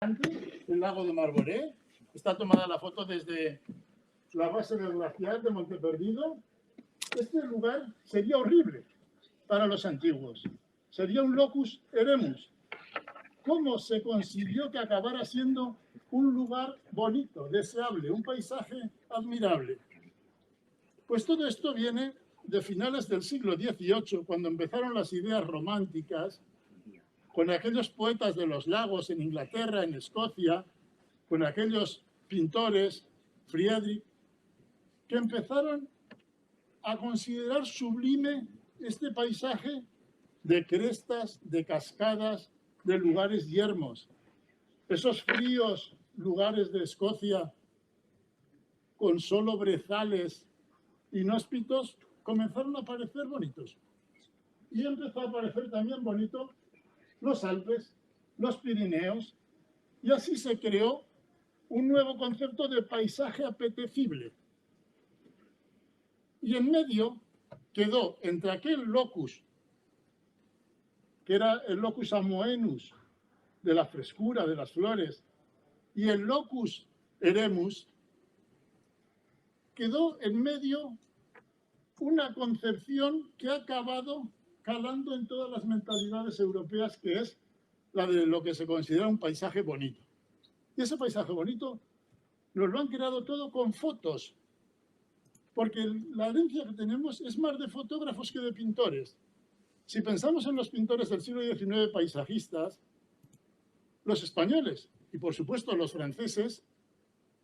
el lago de Marboré. Está tomada la foto desde la base del glaciar de Monteperdido. Este lugar sería horrible para los antiguos. Sería un locus eremus. ¿Cómo se consiguió que acabara siendo un lugar bonito, deseable, un paisaje admirable? Pues todo esto viene de finales del siglo XVIII, cuando empezaron las ideas románticas, con aquellos poetas de los lagos en Inglaterra, en Escocia, con aquellos pintores, Friedrich, que empezaron a considerar sublime este paisaje de crestas, de cascadas, de lugares yermos. Esos fríos lugares de Escocia, con solo brezales inhóspitos, comenzaron a parecer bonitos. Y empezó a parecer también bonito los Alpes, los Pirineos, y así se creó un nuevo concepto de paisaje apetecible. Y en medio quedó entre aquel locus, que era el locus amoenus, de la frescura, de las flores, y el locus eremus, quedó en medio una concepción que ha acabado calando en todas las mentalidades europeas, que es la de lo que se considera un paisaje bonito. Y ese paisaje bonito nos lo han creado todo con fotos, porque la herencia que tenemos es más de fotógrafos que de pintores. Si pensamos en los pintores del siglo XIX paisajistas, los españoles y por supuesto los franceses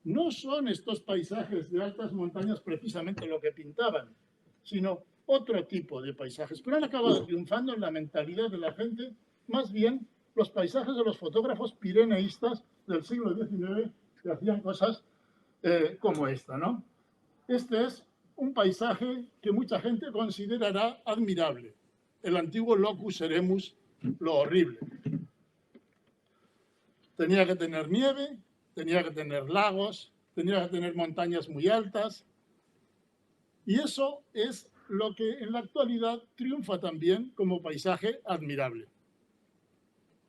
no son estos paisajes de altas montañas precisamente lo que pintaban, sino otro tipo de paisajes, pero han acabado triunfando en la mentalidad de la gente, más bien los paisajes de los fotógrafos pireneístas del siglo XIX que hacían cosas como esta, ¿no? Este es un paisaje que mucha gente considerará admirable, el antiguo locus eremus, lo horrible. Tenía que tener nieve, tenía que tener lagos, tenía que tener montañas muy altas, y eso es lo que en la actualidad triunfa también como paisaje admirable.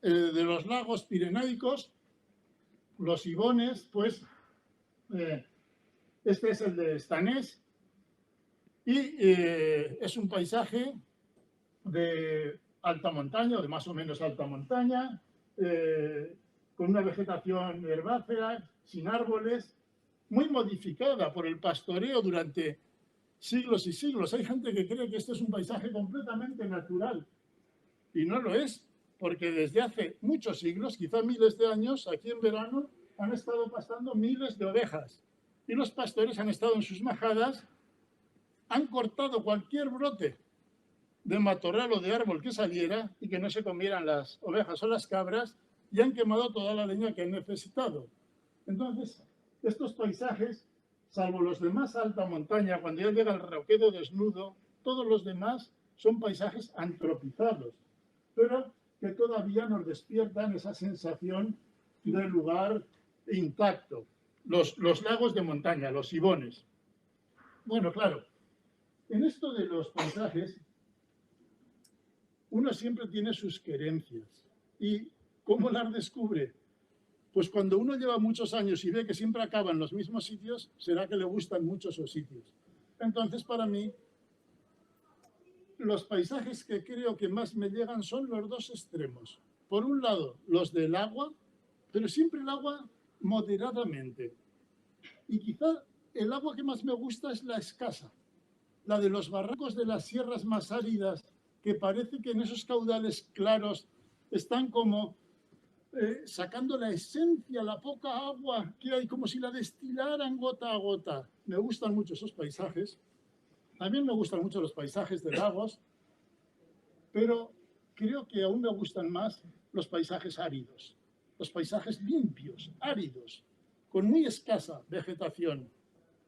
De los lagos pirenaicos, los Ibones, pues este es el de Stanés, y es un paisaje de alta montaña, o de más o menos alta montaña, con una vegetación herbácea, sin árboles, muy modificada por el pastoreo durante siglos y siglos. Hay gente que cree que este es un paisaje completamente natural, y no lo es, porque desde hace muchos siglos, quizá miles de años, aquí en verano han estado pastando miles de ovejas, y los pastores han estado en sus majadas, han cortado cualquier brote de matorral o de árbol que saliera y que no se comieran las ovejas o las cabras, y han quemado toda la leña que han necesitado. Entonces, estos paisajes, salvo los de más alta montaña, cuando ya llega el Roquedo desnudo, todos los demás son paisajes antropizados, pero que todavía nos despiertan esa sensación de lugar intacto. Los lagos de montaña, los Ibones. Bueno, claro, en esto de los paisajes, uno siempre tiene sus querencias. ¿Y cómo las descubre? Pues cuando uno lleva muchos años y ve que siempre acaba en los mismos sitios, será que le gustan mucho esos sitios. Entonces, para mí, los paisajes que creo que más me llegan son los dos extremos. Por un lado, los del agua, pero siempre el agua moderadamente. Y quizá el agua que más me gusta es la escasa, la de los barrancos de las sierras más áridas, que parece que en esos caudales claros están como sacando la esencia, la poca agua que hay, como si la destilaran gota a gota. Me gustan mucho esos paisajes. También me gustan mucho los paisajes de lagos, pero creo que aún me gustan más los paisajes áridos, los paisajes limpios, áridos, con muy escasa vegetación,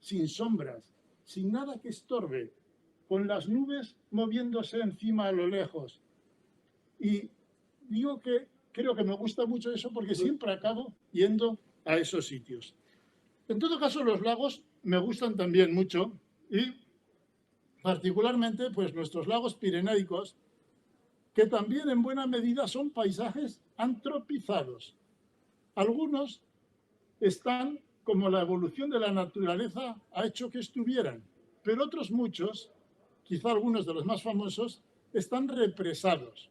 sin sombras, sin nada que estorbe, con las nubes moviéndose encima a lo lejos. Y digo que creo que me gusta mucho eso porque siempre acabo yendo a esos sitios. En todo caso, los lagos me gustan también mucho, y particularmente pues nuestros lagos pirenaicos, que también en buena medida son paisajes antropizados. Algunos están como la evolución de la naturaleza ha hecho que estuvieran, pero otros muchos, quizá algunos de los más famosos, están represados.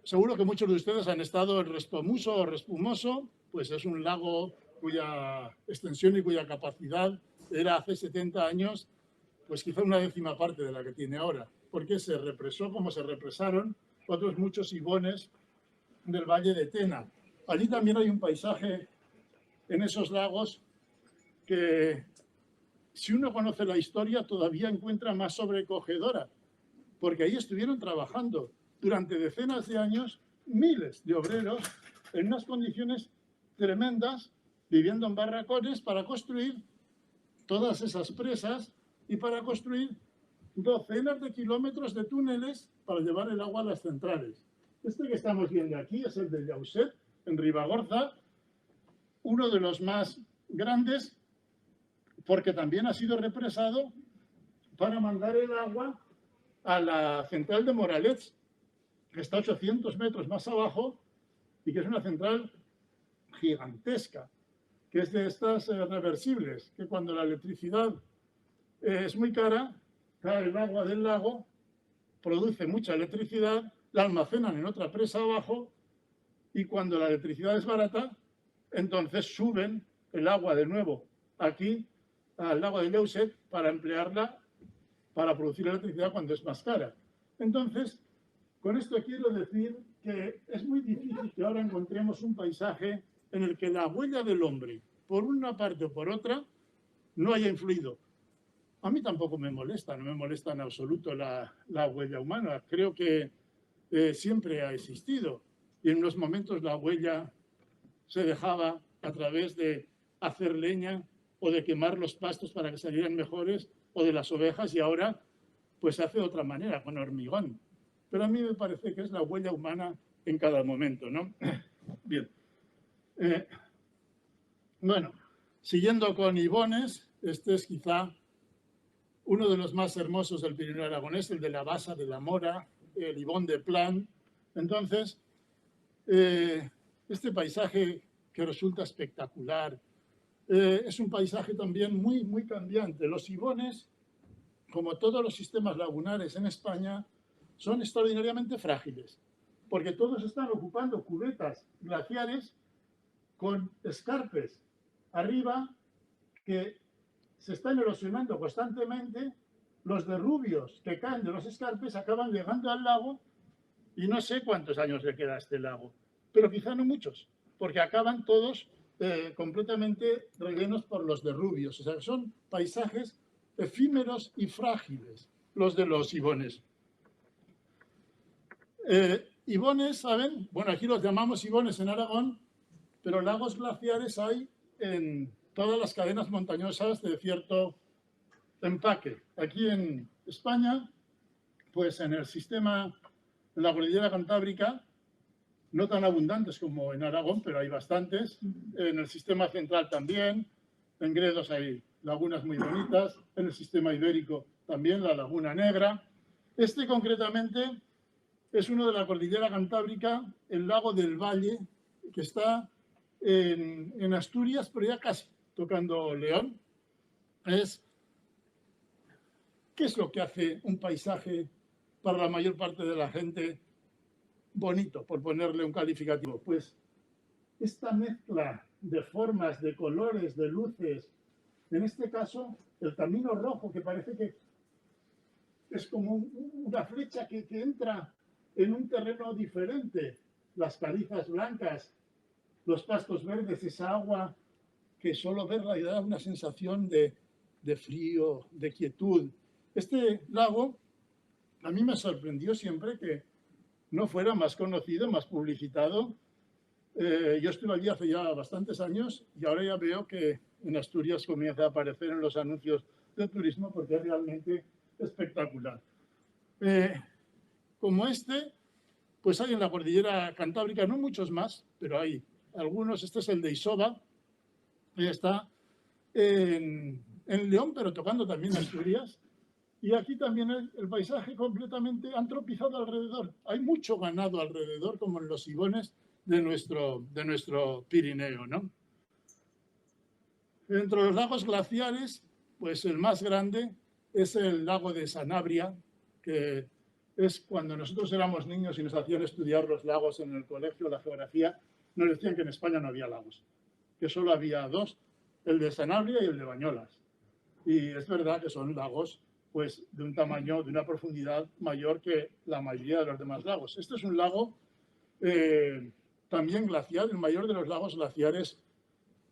Seguro que muchos de ustedes han estado en Respomuso o Respumoso, pues es un lago cuya extensión y cuya capacidad era hace 70 años, pues quizá una décima parte de la que tiene ahora, porque se represó como se represaron otros muchos ibones del Valle de Tena. Allí también hay un paisaje en esos lagos que, si uno conoce la historia, todavía encuentra más sobrecogedora, porque ahí estuvieron trabajando durante decenas de años miles de obreros en unas condiciones tremendas, viviendo en barracones para construir todas esas presas y para construir docenas de kilómetros de túneles para llevar el agua a las centrales. Este que estamos viendo aquí es el de Llauset, en Ribagorza, uno de los más grandes, porque también ha sido represado para mandar el agua a la central de Moralets, que está 800 metros más abajo y que es una central gigantesca, que es de estas reversibles, que cuando la electricidad es muy cara, cae el agua del lago, produce mucha electricidad, la almacenan en otra presa abajo y cuando la electricidad es barata, entonces suben el agua de nuevo aquí al lago de Llauset para emplearla para producir electricidad cuando es más cara. Entonces, con esto quiero decir que es muy difícil que ahora encontremos un paisaje en el que la huella del hombre, por una parte o por otra, no haya influido. A mí tampoco me molesta, no me molesta en absoluto la huella humana. Creo que siempre ha existido y en unos momentos la huella se dejaba a través de hacer leña o de quemar los pastos para que salieran mejores o de las ovejas y ahora pues se hace de otra manera, con hormigón. Pero a mí me parece que es la huella humana en cada momento, ¿no? Bien. Bueno, siguiendo con ibones, este es quizá uno de los más hermosos del Pirineo aragonés, el de la Basa de la Mora, el ibón de Plan. Entonces, este paisaje que resulta espectacular, es un paisaje también muy, muy cambiante. Los ibones, como todos los sistemas lagunares en España, son extraordinariamente frágiles, porque todos están ocupando cubetas glaciares con escarpes arriba que se están erosionando constantemente. Los derrubios que caen de los escarpes acaban llegando al lago y no sé cuántos años le queda a este lago, pero quizá no muchos, porque acaban todos completamente rellenos por los derrubios. O sea, son paisajes efímeros y frágiles los de los ibones. Ibones, ¿saben? Bueno, aquí los llamamos ibones en Aragón, pero lagos glaciares hay en todas las cadenas montañosas de cierto empaque. Aquí en España, pues en el sistema, en la cordillera Cantábrica, no tan abundantes como en Aragón, pero hay bastantes. En el sistema central también, en Gredos hay lagunas muy bonitas, en el sistema ibérico también, la Laguna Negra. Este concretamente es uno de la cordillera Cantábrica, el lago del Valle, que está en Asturias, pero ya casi tocando León. ¿Qué es lo que hace un paisaje para la mayor parte de la gente bonito, por ponerle un calificativo? Pues esta mezcla de formas, de colores, de luces, en este caso el camino rojo, que parece que es como una flecha que entra en un terreno diferente, las calizas blancas, los pastos verdes, esa agua que solo verla y da una sensación de frío, de quietud. Este lago a mí me sorprendió siempre que no fuera más conocido, más publicitado. Yo estuve allí hace ya bastantes años y ahora ya veo que en Asturias comienza a aparecer en los anuncios de turismo porque es realmente espectacular. Como este, pues hay en la cordillera Cantábrica, no muchos más, pero hay algunos. Este es el de Isoba, está en León, pero tocando también Asturias. Y aquí también el paisaje completamente antropizado alrededor. Hay mucho ganado alrededor, como en los ibones de nuestro Pirineo, ¿no? Entre los lagos glaciares, pues el más grande es el lago de Sanabria, que es cuando nosotros éramos niños y nos hacían estudiar los lagos en el colegio, la geografía, nos decían que en España no había lagos, que solo había dos, el de Sanabria y el de Bañolas. Y es verdad que son lagos pues, de un tamaño, de una profundidad mayor que la mayoría de los demás lagos. Este es un lago también glaciar, el mayor de los lagos glaciares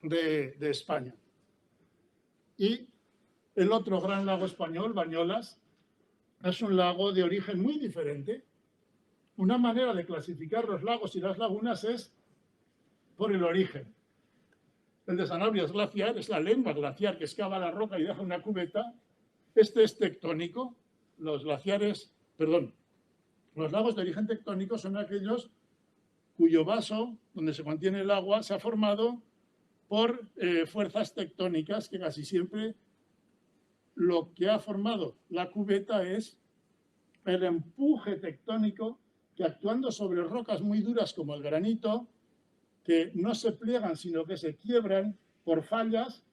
de España. Y el otro gran lago español, Bañolas, es un lago de origen muy diferente. Una manera de clasificar los lagos y las lagunas es por el origen. El de Sanabria es glaciar, es la lengua glaciar que excava la roca y deja una cubeta. Este es tectónico. Los glaciares, perdón, los lagos de origen tectónico son aquellos cuyo vaso, donde se contiene el agua, se ha formado por fuerzas tectónicas que casi siempre lo que ha formado la cubeta es el empuje tectónico que actuando sobre rocas muy duras como el granito, que no se pliegan sino que se quiebran por fallas,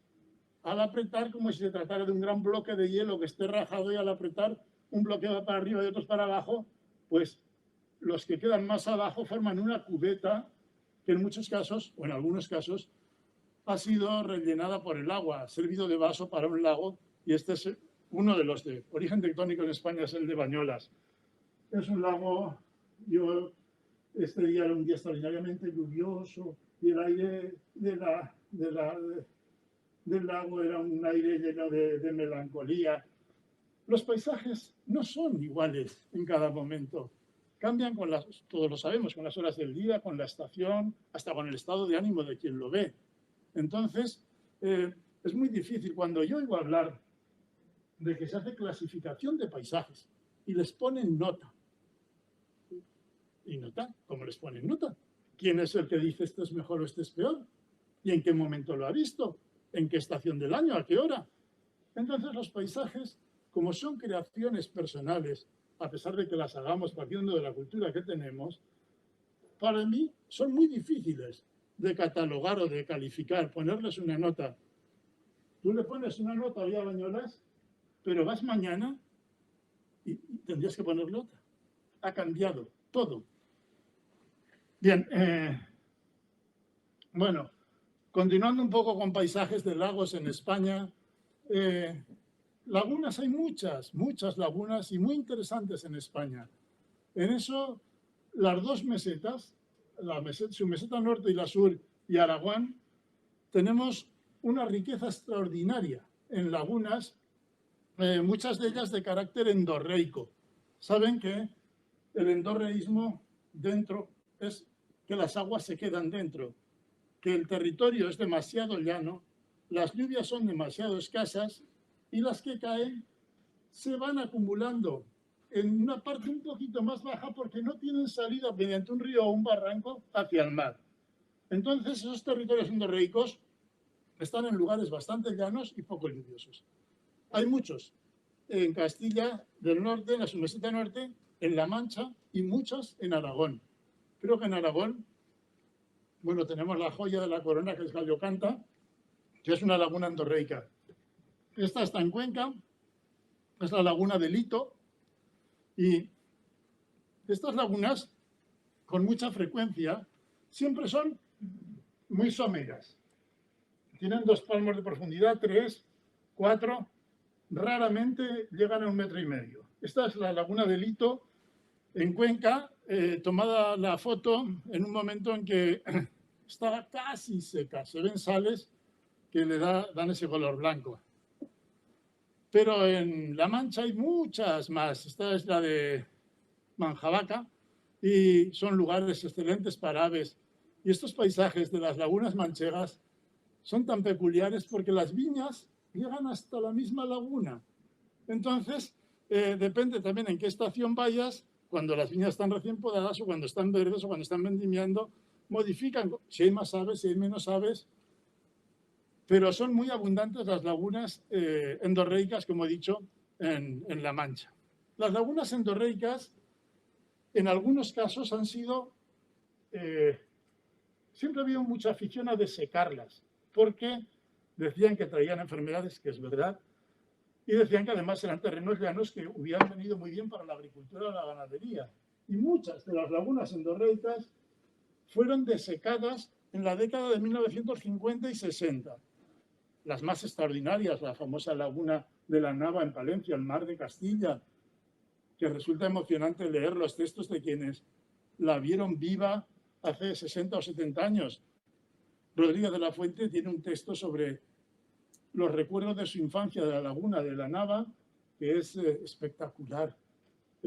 al apretar como si se tratara de un gran bloque de hielo que esté rajado y al apretar un bloque va para arriba y otros para abajo, pues los que quedan más abajo forman una cubeta que en muchos casos, o en algunos casos, ha sido rellenada por el agua, ha servido de vaso para un lago, y este es uno de los de origen tectónico en España, es el de Bañolas. Es un lago, este día era un día extraordinariamente lluvioso y el aire del lago era un aire lleno de melancolía. Los paisajes no son iguales en cada momento. Cambian todos lo sabemos, con las horas del día, con la estación, hasta con el estado de ánimo de quien lo ve. Entonces, es muy difícil. Cuando yo oigo hablar de que se hace clasificación de paisajes y les ponen nota. ¿Y nota? ¿Cómo les ponen nota? ¿Quién es el que dice esto es mejor o este es peor? ¿Y en qué momento lo ha visto? ¿En qué estación del año? ¿A qué hora? Entonces los paisajes, como son creaciones personales, a pesar de que las hagamos partiendo de la cultura que tenemos, para mí son muy difíciles de catalogar o de calificar, ponerles una nota. Tú le pones una nota hoy a Bañolas, pero vas mañana y tendrías que poner nota. Ha cambiado todo. Bien, bueno, continuando un poco con paisajes de lagos en España, lagunas hay muchas lagunas y muy interesantes en España. En eso, las dos mesetas, su meseta norte y la sur y Aragón, tenemos una riqueza extraordinaria en lagunas, muchas de ellas de carácter endorreico. Saben que el endorreísmo dentro es que las aguas se quedan dentro, que el territorio es demasiado llano, las lluvias son demasiado escasas y las que caen se van acumulando en una parte un poquito más baja porque no tienen salida mediante un río o un barranco hacia el mar. Entonces, esos territorios endorreicos están en lugares bastante llanos y poco lluviosos. Hay muchos en Castilla del Norte, en la submeseta norte, en La Mancha y muchos en Aragón. Creo que en Aragón, bueno, tenemos la joya de la corona, que es Gallocanta, que es una laguna endorreica. Esta está en Cuenca, es la laguna de Lito, y estas lagunas, con mucha frecuencia, siempre son muy someras. Tienen 2 palmos de profundidad, 3, 4, raramente llegan a 1,5 metros. Esta es la laguna de Lito, en Cuenca, tomada la foto en un momento en que está casi seca. Se ven sales que le dan ese color blanco. Pero en La Mancha hay muchas más. Esta es la de Manjavaca y son lugares excelentes para aves. Y estos paisajes de las lagunas manchegas son tan peculiares porque las viñas llegan hasta la misma laguna. Entonces, depende también en qué estación vayas, cuando las viñas están recién podadas o cuando están verdes o cuando están vendimiando, modifican si hay más aves, si hay menos aves, pero son muy abundantes las lagunas endorreicas, como he dicho, en La Mancha. Las lagunas endorreicas, en algunos casos, han sido siempre ha habido mucha afición a desecarlas, porque decían que traían enfermedades, que es verdad, y decían que además eran terrenos llanos que hubieran venido muy bien para la agricultura o la ganadería. Y muchas de las lagunas endorreicas fueron desecadas en la década de 1950 y 60. Las más extraordinarias, la famosa laguna de la Nava en Palencia, el Mar de Castilla, que resulta emocionante leer los textos de quienes la vieron viva hace 60 o 70 años. Rodríguez de la Fuente tiene un texto sobre los recuerdos de su infancia de la laguna de la Nava, que es espectacular,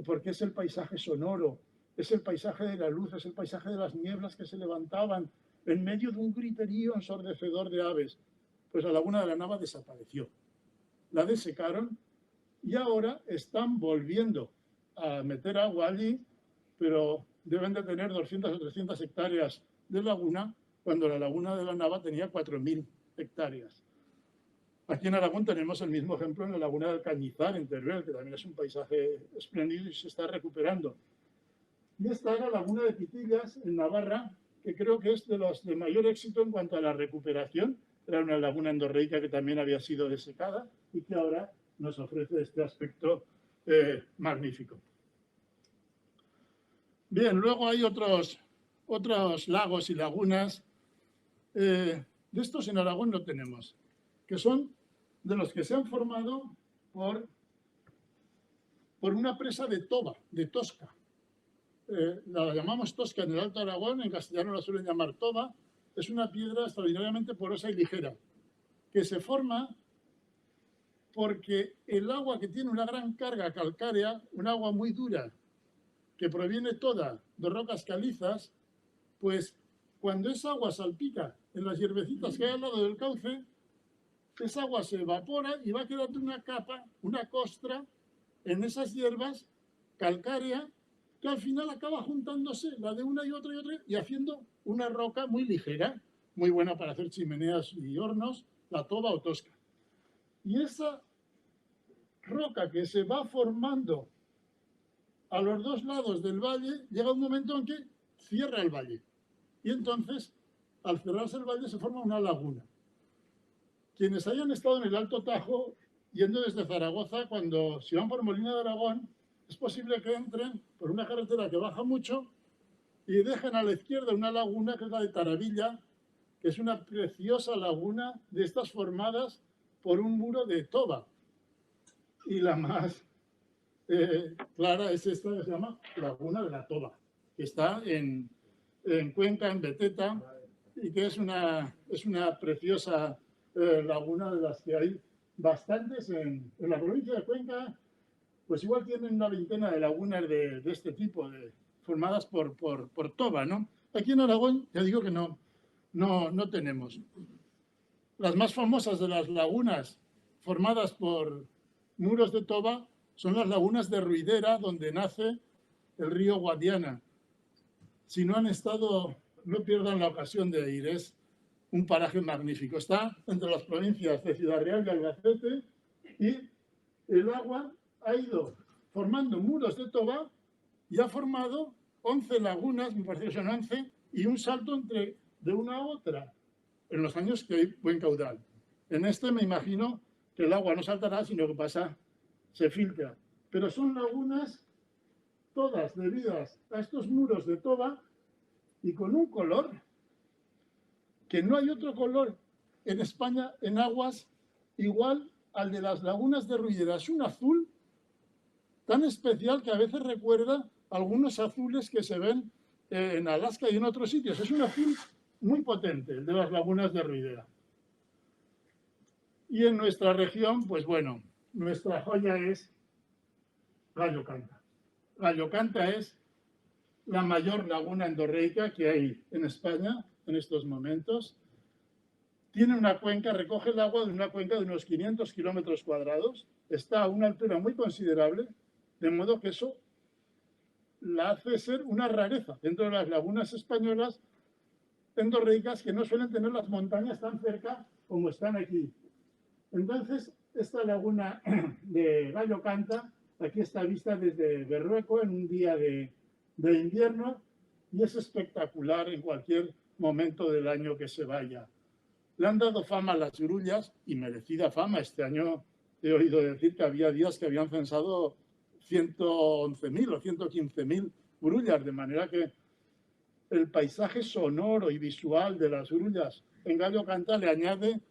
porque es el paisaje sonoro, es el paisaje de la luz, es el paisaje de las nieblas que se levantaban en medio de un griterío ensordecedor de aves. Pues la laguna de la Nava desapareció. La desecaron y ahora están volviendo a meter agua allí, pero deben de tener 200 o 300 hectáreas de laguna, cuando la laguna de la Nava tenía 4.000 hectáreas. Aquí en Aragón tenemos el mismo ejemplo en la laguna del Cañizar, en Teruel, que también es un paisaje espléndido y se está recuperando. Y esta era la laguna de Pitillas, en Navarra, que creo que es de los de mayor éxito en cuanto a la recuperación. Era una laguna endorreica que también había sido desecada y que ahora nos ofrece este aspecto magnífico. Bien, luego hay otros lagos y lagunas. De estos en Aragón no tenemos, que son de los que se han formado por una presa de toba, de tosca. La llamamos tosca en el Alto Aragón, en castellano la suelen llamar toba. Es una piedra extraordinariamente porosa y ligera, que se forma porque el agua, que tiene una gran carga calcárea, un agua muy dura, que proviene toda de rocas calizas, pues cuando esa agua salpica en las hierbecitas que hay al lado del cauce, esa agua se evapora y va quedando una capa, una costra, en esas hierbas calcárea, que al final acaba juntándose la de una y otra y haciendo una roca muy ligera, muy buena para hacer chimeneas y hornos, la toba o tosca. Y esa roca que se va formando a los dos lados del valle, llega un momento en que cierra el valle. Y entonces, al cerrarse el valle, se forma una laguna. Quienes hayan estado en el Alto Tajo, yendo desde Zaragoza, cuando si van por Molina de Aragón, es posible que entren por una carretera que baja mucho y dejen a la izquierda una laguna que es la de Taravilla, que es una preciosa laguna de estas formadas por un muro de toba. Y la más clara es esta que se llama Laguna de la Toba, que está en Cuenca, en Beteta, y que es una preciosa laguna de las que hay bastantes en la provincia de Cuenca. Pues igual tienen una veintena de lagunas de este tipo, formadas por toba, ¿no? Aquí en Aragón, ya digo que no tenemos. Las más famosas de las lagunas formadas por muros de toba son las lagunas de Ruidera, donde nace el río Guadiana. Si no han estado, no pierdan la ocasión de ir, es un paraje magnífico. Está entre las provincias de Ciudad Real y Albacete y el agua ha ido formando muros de toba y ha formado 11 lagunas, me parece que son 11, y un salto de una a otra en los años que hay buen caudal. En este me imagino que el agua no saltará, sino que se filtra. Pero son lagunas todas debidas a estos muros de toba y con un color que no hay otro color en España en aguas igual al de las lagunas de Ruidera. Es un azul tan especial que a veces recuerda algunos azules que se ven en Alaska y en otros sitios. Es un azul muy potente, el de las lagunas de Ruidera. Y en nuestra región, pues bueno, nuestra joya es Gallo Canta. Gallo Canta es la mayor laguna endorreica que hay en España en estos momentos. Tiene una cuenca, recoge el agua de una cuenca de unos 500 kilómetros cuadrados. Está a una altura muy considerable, de modo que eso la hace ser una rareza dentro de las lagunas españolas endorreicas, que no suelen tener las montañas tan cerca como están aquí. Entonces, esta laguna de Gallo Canta, aquí está vista desde Berrueco en un día de invierno y es espectacular en cualquier momento del año que se vaya. Le han dado fama a las grullas y merecida fama. Este año he oído decir que había días que habían censado 111.000 o 115.000 grullas, de manera que el paisaje sonoro y visual de las grullas en Gallo Canta le añade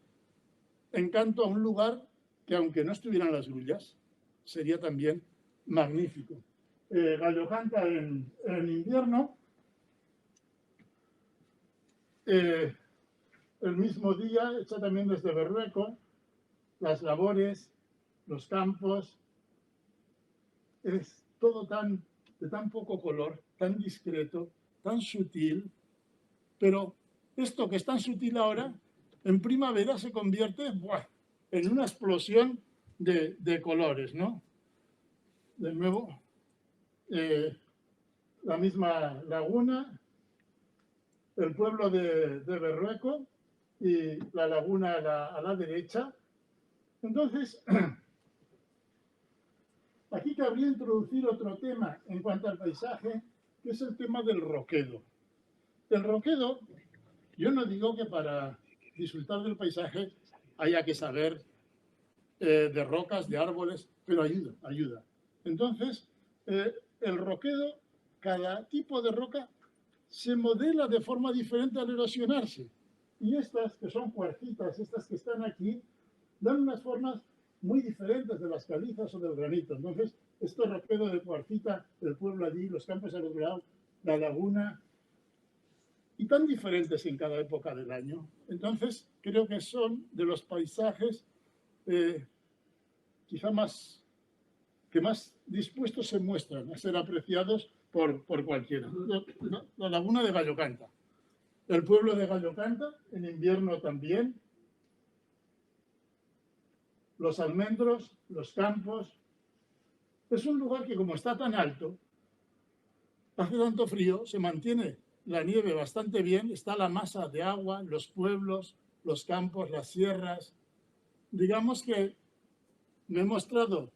encanto a un lugar que, aunque no estuvieran las grullas, sería también magnífico. Gallo Canta en invierno, el mismo día, hecha también desde Berrueco, las labores, los campos, es todo de tan poco color, tan discreto, tan sutil, pero esto que es tan sutil ahora, en primavera se convierte en una explosión de colores, ¿no? De nuevo, la misma laguna, el pueblo de Berrueco y la laguna a la derecha. Entonces, aquí cabría introducir otro tema en cuanto al paisaje, que es el tema del roquedo. El roquedo, yo no digo que para disfrutar del paisaje haya que saber de rocas, de árboles, pero ayuda. Entonces, el roquedo, cada tipo de roca se modela de forma diferente al erosionarse. Y estas, que son cuarcitas, estas que están aquí, dan unas formas muy diferentes de las calizas o del granito. Entonces, este roquedo de cuarcita, el pueblo allí, los campos al otro lado, la laguna, y tan diferentes en cada época del año. Entonces, creo que son de los paisajes quizá más dispuestos se muestran a ser apreciados por cualquiera. La laguna de Gallo Canta. El pueblo de Gallo Canta, en invierno también. Los almendros, los campos. Es un lugar que, como está tan alto, hace tanto frío, se mantiene la nieve bastante bien, está la masa de agua, los pueblos, los campos, las sierras. Digamos que me he mostrado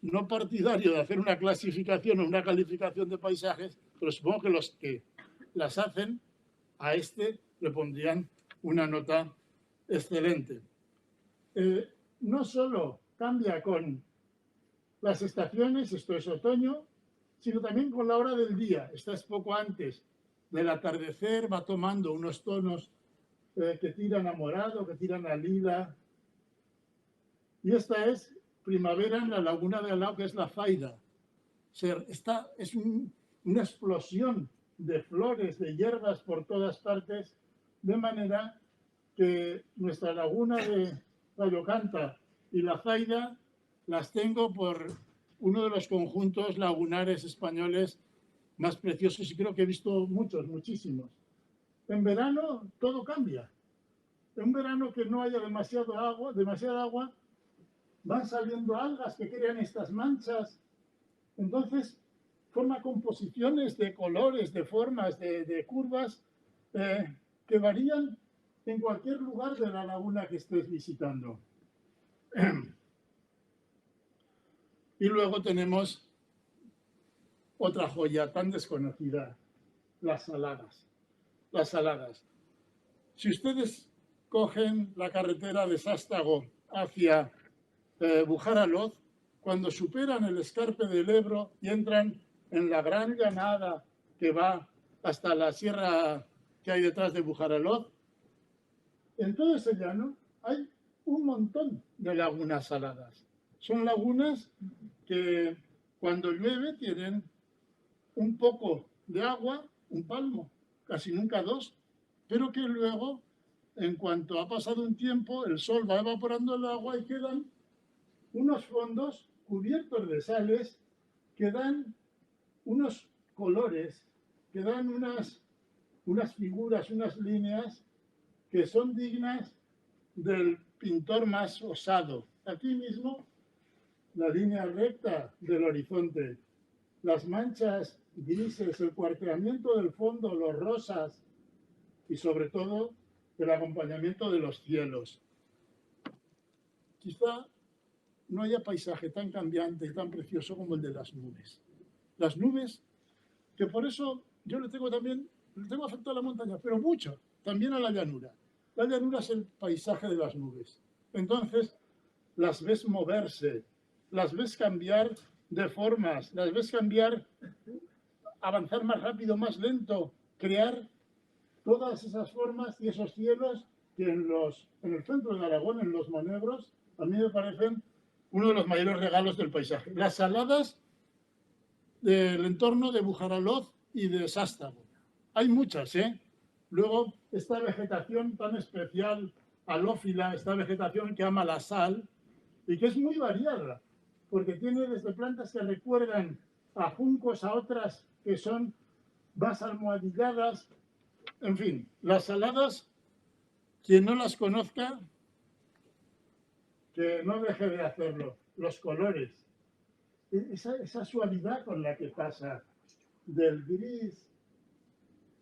no partidario de hacer una clasificación o una calificación de paisajes, pero supongo que los que las hacen a este le pondrían una nota excelente. No solo cambia con las estaciones, esto es otoño, sino también con la hora del día. Esta es poco antes del atardecer, va tomando unos tonos que tiran a morado, que tiran a lila. Y esta es primavera en la laguna de al lado, que es la Faida. Es una explosión de flores, de hierbas por todas partes, de manera que nuestra laguna de Gallo Canta y la Faida las tengo por uno de los conjuntos lagunares españoles más preciosos, y creo que he visto muchísimos. En verano todo cambia. En un verano que no haya demasiada agua, van saliendo algas que crean estas manchas. Entonces, forma composiciones de colores, de formas, de curvas que varían en cualquier lugar de la laguna que estés visitando. Y luego tenemos otra joya tan desconocida, las saladas. Las saladas. Si ustedes cogen la carretera de Sástago hacia Bujaraloz, cuando superan el escarpe del Ebro y entran en la gran llanada que va hasta la sierra que hay detrás de Bujaraloz, en todo ese llano hay un montón de lagunas saladas. Son lagunas que cuando llueve tienen un poco de agua, un palmo, casi nunca dos, pero que luego, en cuanto ha pasado un tiempo, el sol va evaporando el agua y quedan unos fondos cubiertos de sales que dan unos colores, que dan unas figuras, unas líneas que son dignas del pintor más osado. Aquí mismo, la línea recta del horizonte, las manchas grises, el cuarteamiento del fondo, los rosas y sobre todo el acompañamiento de los cielos. Quizá no haya paisaje tan cambiante y tan precioso como el de las nubes. Las nubes, que por eso yo le tengo afecto a la montaña, pero mucho. también a la llanura. La llanura es el paisaje de las nubes. Entonces, las ves moverse, las ves cambiar de formas, las ves cambiar, avanzar más rápido, más lento, crear todas esas formas y esos cielos que en el centro de Aragón, en los Monegros, a mí me parecen uno de los mayores regalos del paisaje. Las saladas del entorno de Bujaraloz y de Sástago. Hay muchas, ¿eh? Luego, esta vegetación tan especial, halófila, esta vegetación que ama la sal y que es muy variada, porque tiene desde plantas que recuerdan a juncos, a otras que son más almohadilladas. En fin, las saladas, quien no las conozca, que no deje de hacerlo. Los colores, esa suavidad con la que pasa del gris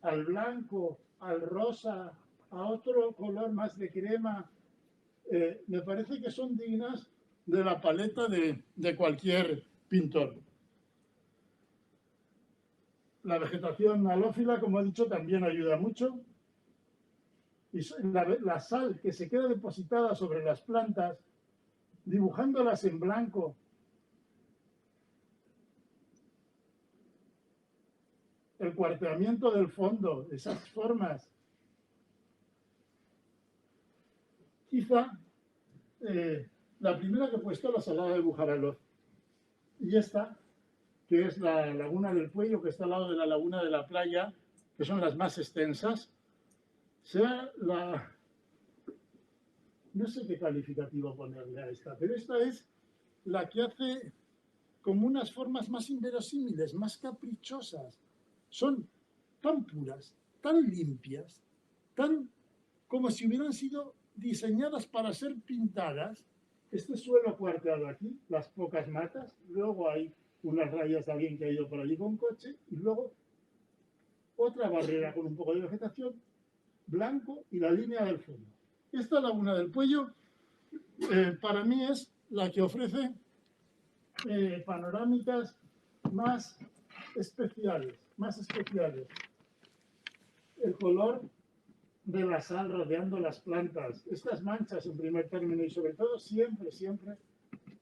al blanco, al rosa, a otro color más de crema, me parece que son dignas de la paleta de cualquier pintor. La vegetación halófila, como he dicho, también ayuda mucho. Y la sal que se queda depositada sobre las plantas, dibujándolas en blanco, el cuarteamiento del fondo, esas formas. Quizá la primera que he puesto, la salada de Bujaraloz, y esta, que es la laguna del Puello, que está al lado de la laguna de la Playa, que son las más extensas, sea la... No sé qué calificativo ponerle a esta, pero esta es la que hace como unas formas más inverosímiles, más caprichosas. Son tan puras, tan limpias, tan como si hubieran sido diseñadas para ser pintadas. Este suelo cuarteado aquí, las pocas matas, luego hay unas rayas de alguien que ha ido por allí con coche, y luego otra barrera con un poco de vegetación, blanco y la línea del fondo. Esta laguna del Puello para mí es la que ofrece panorámicas más especiales, El color de la sal rodeando las plantas, estas manchas en primer término y sobre todo siempre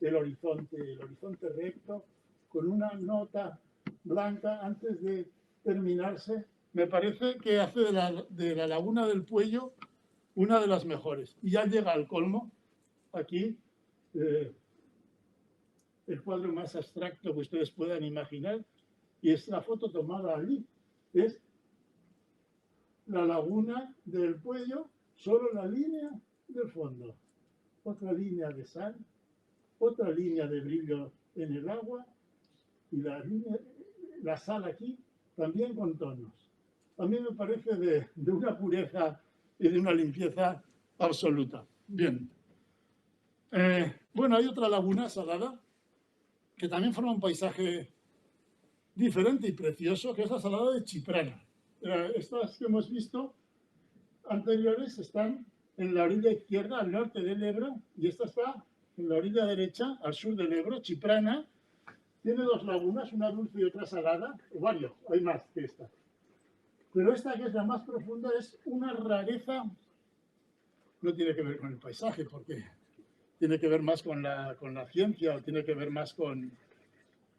el horizonte recto con una nota blanca antes de terminarse, me parece que hace de la laguna del Puello una de las mejores. Y ya llega al colmo, aquí, el cuadro más abstracto que ustedes puedan imaginar, y es la foto tomada allí. Es la laguna del Puello, solo la línea del fondo. Otra línea de sal, otra línea de brillo en el agua, y la sal aquí también con tonos. A mí me parece de una pureza y de una limpieza absoluta. Bien. Bueno, hay otra laguna salada que también forma un paisaje diferente y precioso, que es la salada de Chiprana. Estas que hemos visto anteriores están en la orilla izquierda, al norte del Ebro, y esta está en la orilla derecha, al sur del Ebro. Chiprana tiene dos lagunas, una dulce y otra salada, o varios, hay más que esta. Pero esta, que es la más profunda, es una rareza. No tiene que ver con el paisaje, porque tiene que ver más con la ciencia, o tiene que ver más con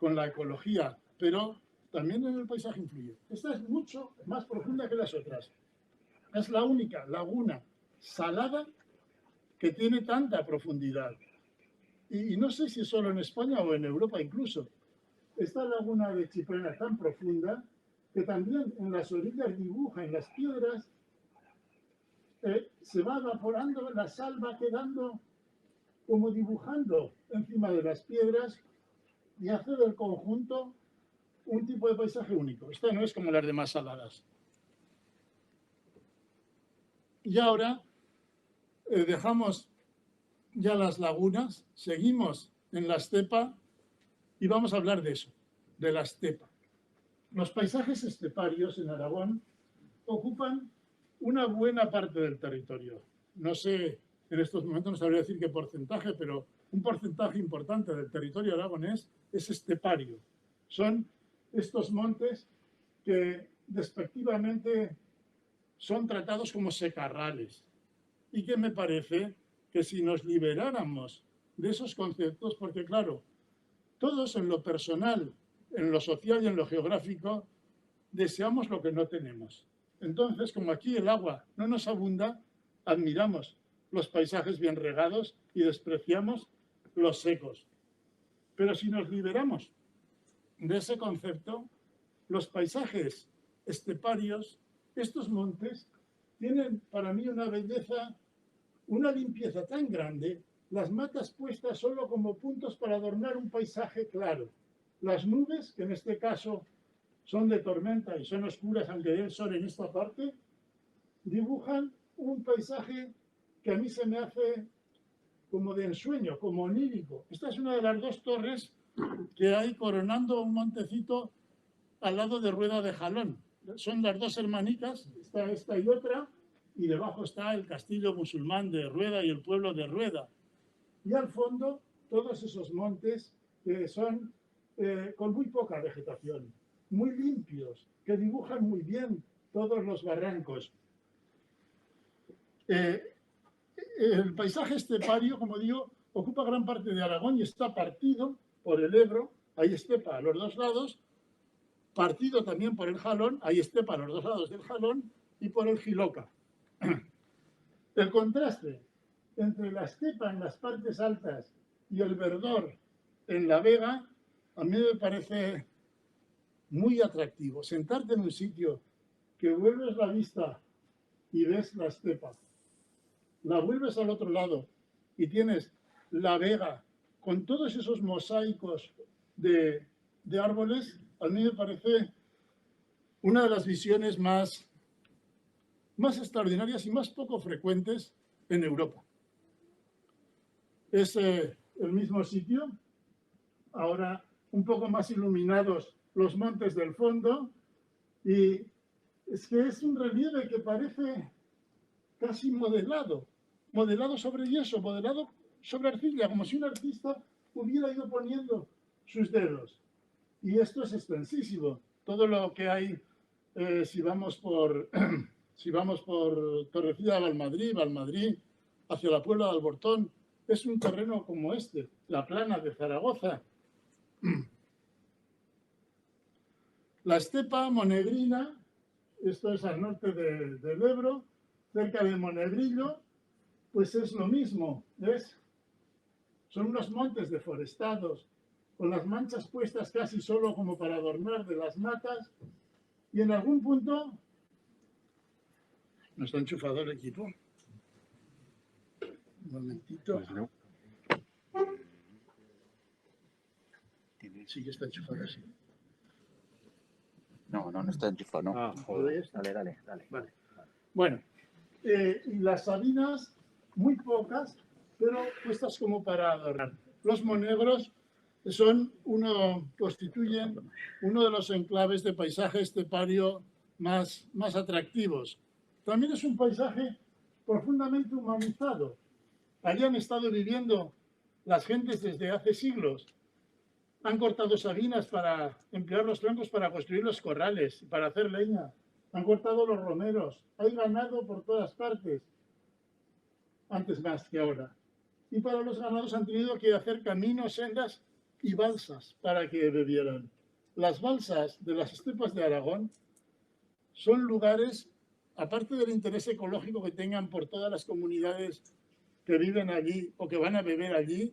la ecología, pero también en el paisaje influye. Esta es mucho más profunda que las otras. Es la única laguna salada que tiene tanta profundidad. Y no sé si es solo en España o en Europa incluso. Esta laguna de Chiprana tan profunda que también en las orillas dibuja, en las piedras, se va evaporando, la sal va quedando como dibujando encima de las piedras y hace del conjunto un tipo de paisaje único. Esta no es como las demás saladas. Y ahora dejamos ya las lagunas, seguimos en la estepa y vamos a hablar de eso, de la estepa. Los paisajes esteparios en Aragón ocupan una buena parte del territorio. No sé, en estos momentos no sabría decir qué porcentaje, pero un porcentaje importante del territorio aragonés es estepario. Son estos montes que despectivamente son tratados como secarrales. Y que me parece que si nos liberáramos de esos conceptos, porque claro, todos en lo personal, en lo social y en lo geográfico, deseamos lo que no tenemos. Entonces, como aquí el agua no nos abunda, admiramos los paisajes bien regados y despreciamos los secos. Pero si nos liberamos de ese concepto, los paisajes esteparios, estos montes, tienen para mí una belleza, una limpieza tan grande, las matas puestas solo como puntos para adornar un paisaje claro. Las nubes, que en este caso son de tormenta y son oscuras, aunque dé el sol en esta parte, dibujan un paisaje que a mí se me hace como de ensueño, como onírico. Esta es una de las dos torres que hay coronando un montecito al lado de Rueda de Jalón. Son las dos hermanicas, está esta y otra, y debajo está el castillo musulmán de Rueda y el pueblo de Rueda. Y al fondo, todos esos montes que son con muy poca vegetación, muy limpios, que dibujan muy bien todos los barrancos. El paisaje estepario, como digo, ocupa gran parte de Aragón y está partido por el Ebro, hay estepa a los dos lados, partido también por el Jalón, hay estepa a los dos lados del Jalón, y por el Jiloca. El contraste entre la estepa en las partes altas y el verdor en la vega, a mí me parece muy atractivo. Sentarte en un sitio que vuelves la vista y ves la estepa, la vuelves al otro lado y tienes la vega con todos esos mosaicos de árboles, a mí me parece una de las visiones más extraordinarias y más poco frecuentes en Europa. Es el mismo sitio, ahora un poco más iluminados los montes del fondo, y es que es un relieve que parece casi modelado sobre yeso, modelado sobre arcilla, como si un artista hubiera ido poniendo sus dedos. Y esto es extensísimo. Todo lo que hay, si vamos por Torrecilla de Valmadrid, hacia la Puebla de Albortón, es un terreno como este, la Plana de Zaragoza. La estepa monegrina, esto es al norte del Ebro, cerca de Monegrillo, pues es lo mismo, ¿ves? Son unos montes deforestados, con las manchas puestas casi solo como para adornar de las matas, y en algún punto... ¿No está enchufado el equipo? Un momentito. Pues no. Sí que está enchufado, sí. No está enchufado, no. Ah, joder. Dale. Vale. Bueno, y las sabinas, muy pocas, pero puestas como para adornar. Los monegros constituyen uno de los enclaves de paisaje estepario más atractivos. También es un paisaje profundamente humanizado. Allí han estado viviendo las gentes desde hace siglos. Han cortado sabinas para emplear los troncos para construir los corrales, para hacer leña. Han cortado los romeros. Hay ganado por todas partes, antes más que ahora. Y para los ganados han tenido que hacer caminos, sendas y balsas para que bebieran. Las balsas de las estepas de Aragón son lugares, aparte del interés ecológico que tengan por todas las comunidades que viven allí o que van a beber allí,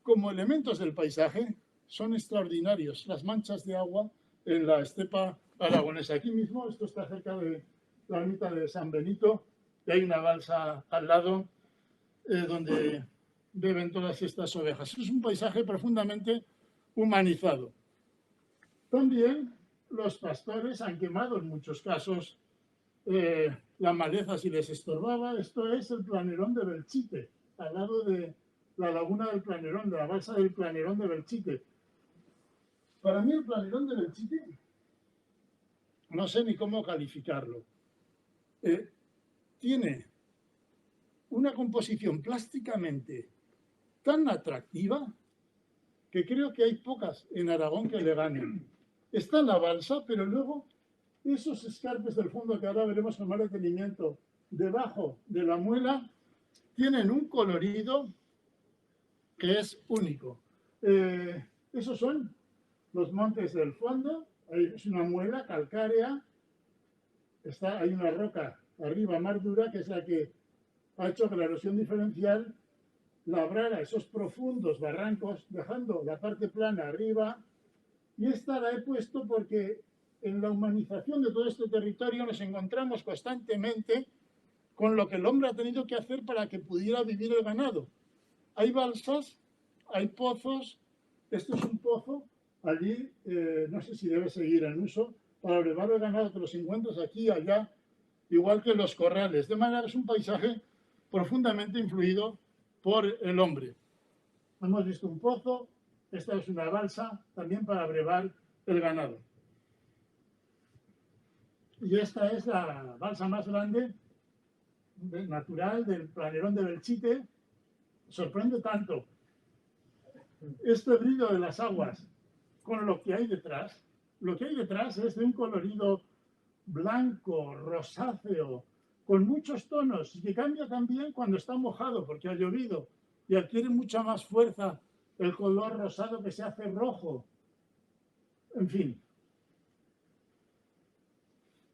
como elementos del paisaje, son extraordinarios. Las manchas de agua en la estepa aragonesa. Aquí mismo, esto está cerca de la ermita de San Benito, y hay una balsa al lado donde beben todas estas ovejas. Es un paisaje profundamente humanizado. También los pastores han quemado en muchos casos la maleza si les estorbaba. Esto es el Planerón de Belchite, al lado de la laguna del Planerón, de la balsa del Planerón de Belchite. Para mí el Planerón de Belchite, no sé ni cómo calificarlo, tiene una composición plásticamente tan atractiva que creo que hay pocas en Aragón que le ganen. Está la balsa, pero luego Esos escarpes del fondo que ahora veremos con más detenimiento, debajo de la muela, tienen un colorido que es único. Esos son los montes del fondo. Ahí es una muela calcárea. Hay una roca arriba más dura, que es la que ha hecho que la erosión diferencial labrara esos profundos barrancos, dejando la parte plana arriba. Y esta la he puesto porque en la humanización de todo este territorio nos encontramos constantemente con lo que el hombre ha tenido que hacer para que pudiera vivir el ganado. Hay balsas, hay pozos. Esto es un pozo. Allí, no sé si debe seguir en uso, para brevar el ganado, que los encuentras aquí y allá, igual que los corrales. De manera que es un paisaje profundamente influido por el hombre. Hemos visto un pozo. Esta es una balsa, también para brevar el ganado. Y esta es la balsa más grande, natural, del Planerón de Belchite. Sorprende tanto este brillo de las aguas con lo que hay detrás. Lo que hay detrás es de un colorido blanco, rosáceo, con muchos tonos, y que cambia también cuando está mojado, porque ha llovido, y adquiere mucha más fuerza el color rosado, que se hace rojo. En fin.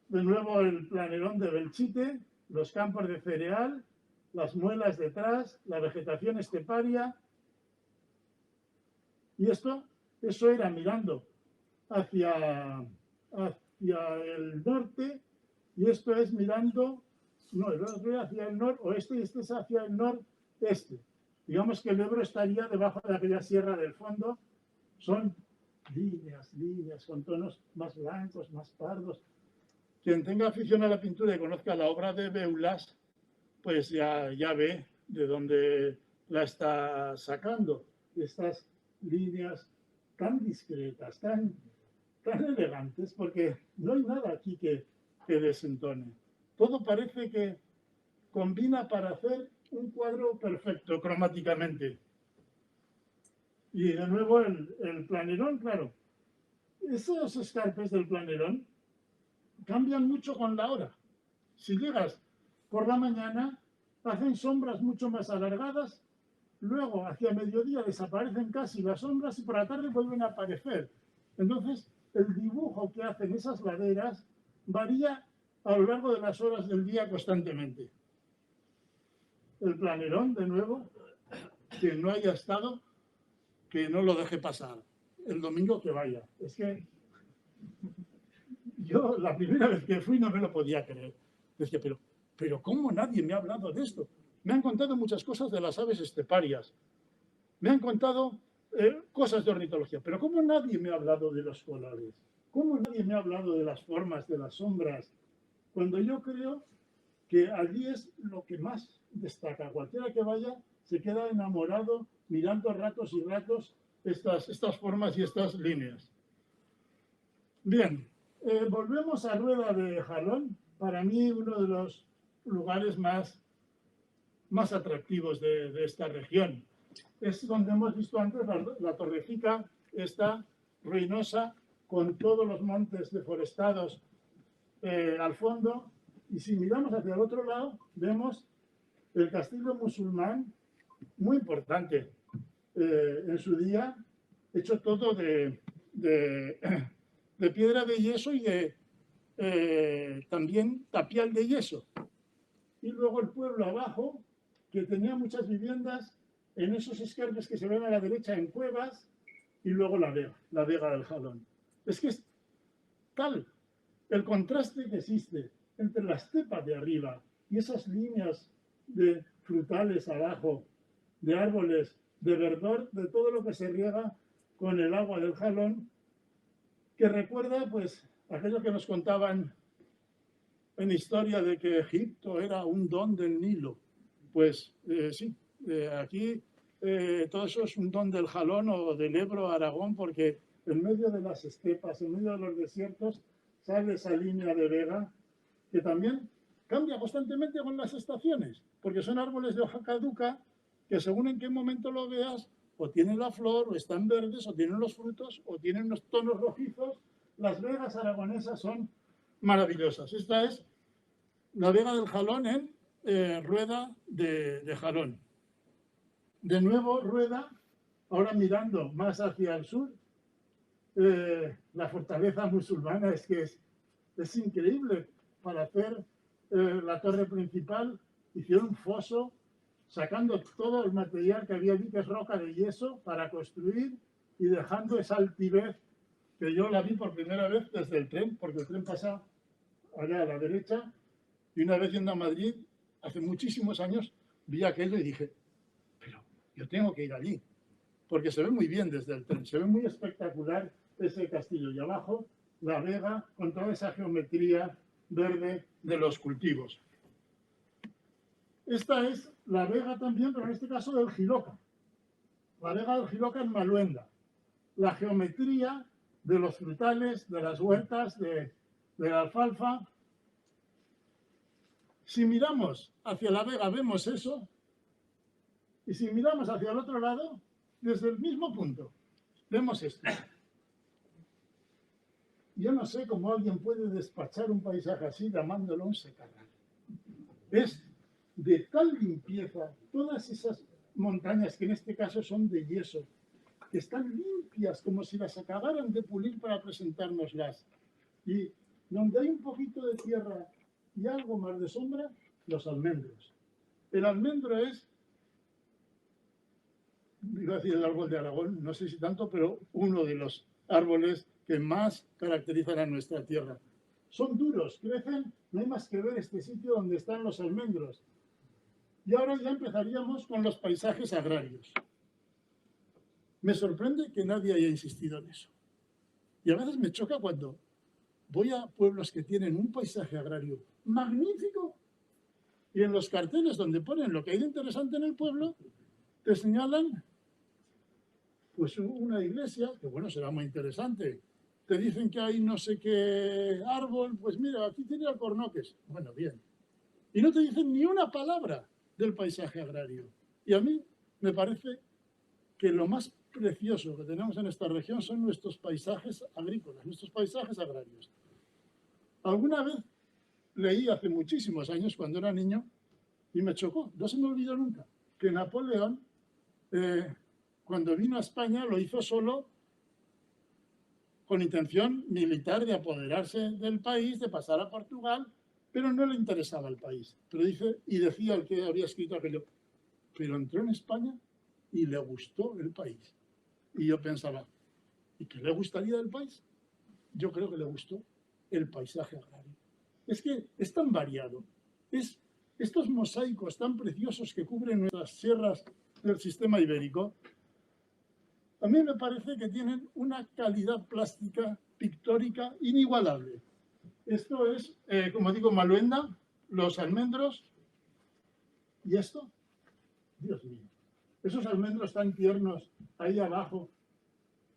De nuevo el Planerón de Belchite, los campos de cereal, las muelas detrás, la vegetación esteparia. Y eso era mirando hacia el norte, y esto es mirando, no, el otro hacia el noroeste y este es hacia el noreste. Digamos que el Ebro estaría debajo de aquella sierra del fondo. Son líneas con tonos más blancos, más pardos. Quien tenga afición a la pintura y conozca la obra de Beulas, pues ya ve de dónde la está sacando. Estas líneas tan discretas, tan elegantes, porque no hay nada aquí que desentone. Todo parece que combina para hacer un cuadro perfecto cromáticamente. Y de nuevo el Planerón, claro. Esos escarpes del Planerón cambian mucho con la hora. Si llegas por la mañana, hacen sombras mucho más alargadas, luego hacia mediodía desaparecen casi las sombras y por la tarde vuelven a aparecer. Entonces, el dibujo que hacen esas laderas varía a lo largo de las horas del día constantemente. El Planerón, de nuevo, quien no haya estado, que no lo deje pasar. El domingo que vaya. Es que yo la primera vez que fui no me lo podía creer. Decía, pero ¿cómo nadie me ha hablado de esto? Me han contado muchas cosas de las aves esteparias. Me han contado cosas de ornitología. Pero ¿cómo nadie me ha hablado de los colores? ¿Cómo nadie me ha hablado de las formas, de las sombras? Cuando yo creo que allí es lo que más destaca. Cualquiera que vaya se queda enamorado mirando ratos y ratos estas formas y estas líneas. Bien, volvemos a Rueda de Jalón. Para mí uno de los lugares más atractivos de esta región. Es donde hemos visto antes la Torrecica, esta ruinosa, con todos los montes deforestados al fondo. Y si miramos hacia el otro lado, vemos el castillo musulmán, muy importante en su día, hecho todo de piedra de yeso y también tapial de yeso. Y luego el pueblo abajo, que tenía muchas viviendas en esos escarpes que se ven a la derecha en cuevas, y luego la Vega del Jalón. Es que es tal el contraste que existe entre la estepa de arriba y esas líneas de frutales abajo, de árboles, de verdor, de todo lo que se riega con el agua del Jalón, que recuerda pues aquello que nos contaban en historia de que Egipto era un don del Nilo. Pues sí, aquí todo eso es un don del Jalón o del Ebro, Aragón, porque en medio de las estepas, en medio de los desiertos, sale esa línea de vega que también cambia constantemente con las estaciones, porque son árboles de hoja caduca que según en qué momento lo veas, o tienen la flor, o están verdes, o tienen los frutos, o tienen unos tonos rojizos. Las vegas aragonesas son maravillosas. Esta es la Vega del Jalón en Rueda de Jalón. De nuevo, Rueda, ahora mirando más hacia el sur, la fortaleza musulmana es que es increíble. Para hacer la torre principal hicieron un foso sacando todo el material que había allí, que es roca de yeso, para construir y dejando esa altivez que yo la vi por primera vez desde el tren, porque el tren pasa allá a la derecha, y una vez yendo a Madrid, hace muchísimos años, vi aquello y dije, pero yo tengo que ir allí, porque se ve muy bien desde el tren, se ve muy espectacular ese castillo, y abajo la vega con toda esa geometría verde de los cultivos. Esta es la vega también, pero en este caso del Jiloca. La vega del Jiloca en Maluenda. La geometría de los frutales, de las huertas, de la alfalfa. Si miramos hacia la vega vemos eso, y si miramos hacia el otro lado, desde el mismo punto, vemos esto. Yo no sé cómo alguien puede despachar un paisaje así llamándolo un secarral. Es de tal limpieza, todas esas montañas que en este caso son de yeso, que están limpias como si las acabaran de pulir para presentárnoslas. Y donde hay un poquito de tierra y algo más de sombra, los almendros. El almendro es, iba a decir el árbol de Aragón, no sé si tanto, pero uno de los árboles que más caracterizan a nuestra tierra. Son duros, crecen, no hay más que ver este sitio donde están los almendros. Y ahora ya empezaríamos con los paisajes agrarios. Me sorprende que nadie haya insistido en eso. Y a veces me choca cuando voy a pueblos que tienen un paisaje agrario magnífico y en los carteles donde ponen lo que hay de interesante en el pueblo, te señalan pues una iglesia, que bueno, será muy interesante. Te dicen que hay no sé qué árbol, pues mira, aquí tiene alcornoques. Bueno, bien. Y no te dicen ni una palabra del paisaje agrario. Y a mí me parece que lo más precioso que tenemos en esta región son nuestros paisajes agrícolas, nuestros paisajes agrarios. Alguna vez leí hace muchísimos años, cuando era niño, y me chocó, no se me olvidó nunca, que Napoleón, cuando vino a España, lo hizo solo con intención militar de apoderarse del país, de pasar a Portugal, pero no le interesaba el país. Pero decía el que había escrito aquello, pero entró en España y le gustó el país. Y yo pensaba, ¿y qué le gustaría del país? Yo creo que le gustó el paisaje agrario. Es que es tan variado, estos mosaicos tan preciosos que cubren nuestras sierras del sistema ibérico, a mí me parece que tienen una calidad plástica, pictórica, inigualable. Esto es, como digo, Maluenda, los almendros, y esto, Dios mío, esos almendros tan tiernos ahí abajo,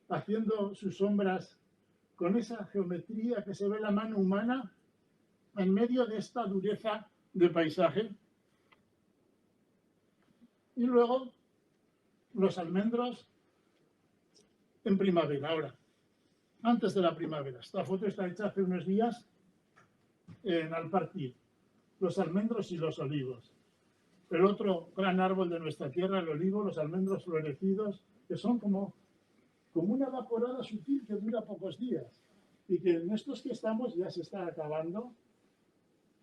haciendo sus sombras con esa geometría que se ve la mano humana en medio de esta dureza de paisaje. Y luego los almendros en primavera. Ahora, antes de la primavera, esta foto está hecha hace unos días en Alpartir, los almendros y los olivos. El otro gran árbol de nuestra tierra, el olivo, los almendros florecidos, que son como una vaporada sutil que dura pocos días y que en estos que estamos ya se está acabando.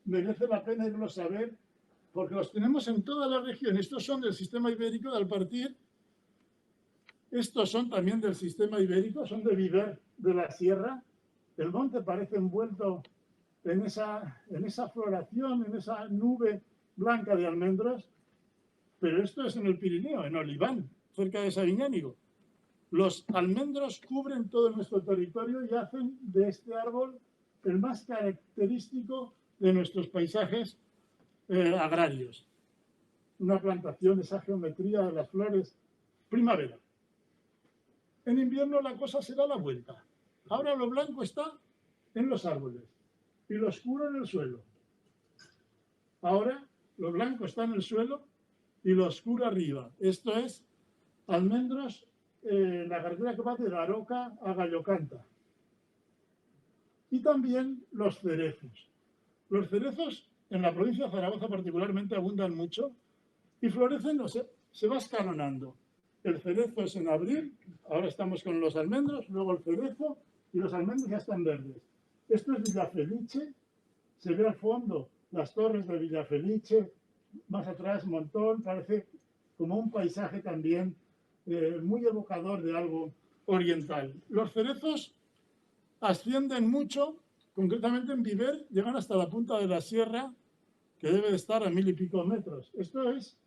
Merece la pena irlos a ver porque los tenemos en toda la región. Estos son del sistema ibérico de Alpartir, estos son también del sistema ibérico, son de Viver de la Sierra. El monte parece envuelto en esa floración, en esa nube blanca de almendros, pero esto es en el Pirineo, en Oliván, cerca de Sabiñánigo. Los almendros cubren todo nuestro territorio y hacen de este árbol el más característico de nuestros paisajes agrarios. Una plantación, esa geometría de las flores. Primavera. En invierno la cosa se da la vuelta. Ahora lo blanco está en los árboles y lo oscuro en el suelo. Ahora lo blanco está en el suelo y lo oscuro arriba. Esto es almendros, la carretera que va de Daroca a Gallocanta. Y también los cerezos. Los cerezos en la provincia de Zaragoza particularmente abundan mucho y florecen, se va escalonando. El cerezo es en abril, ahora estamos con los almendros, luego el cerezo y los almendros ya están verdes. Esto es Villafelice, se ve al fondo las torres de Villafelice, más atrás Montón, parece como un paisaje también muy evocador de algo oriental. Los cerezos ascienden mucho, concretamente en Viver, llegan hasta la punta de la sierra, que debe de estar a 1000 y pico metros. Esto es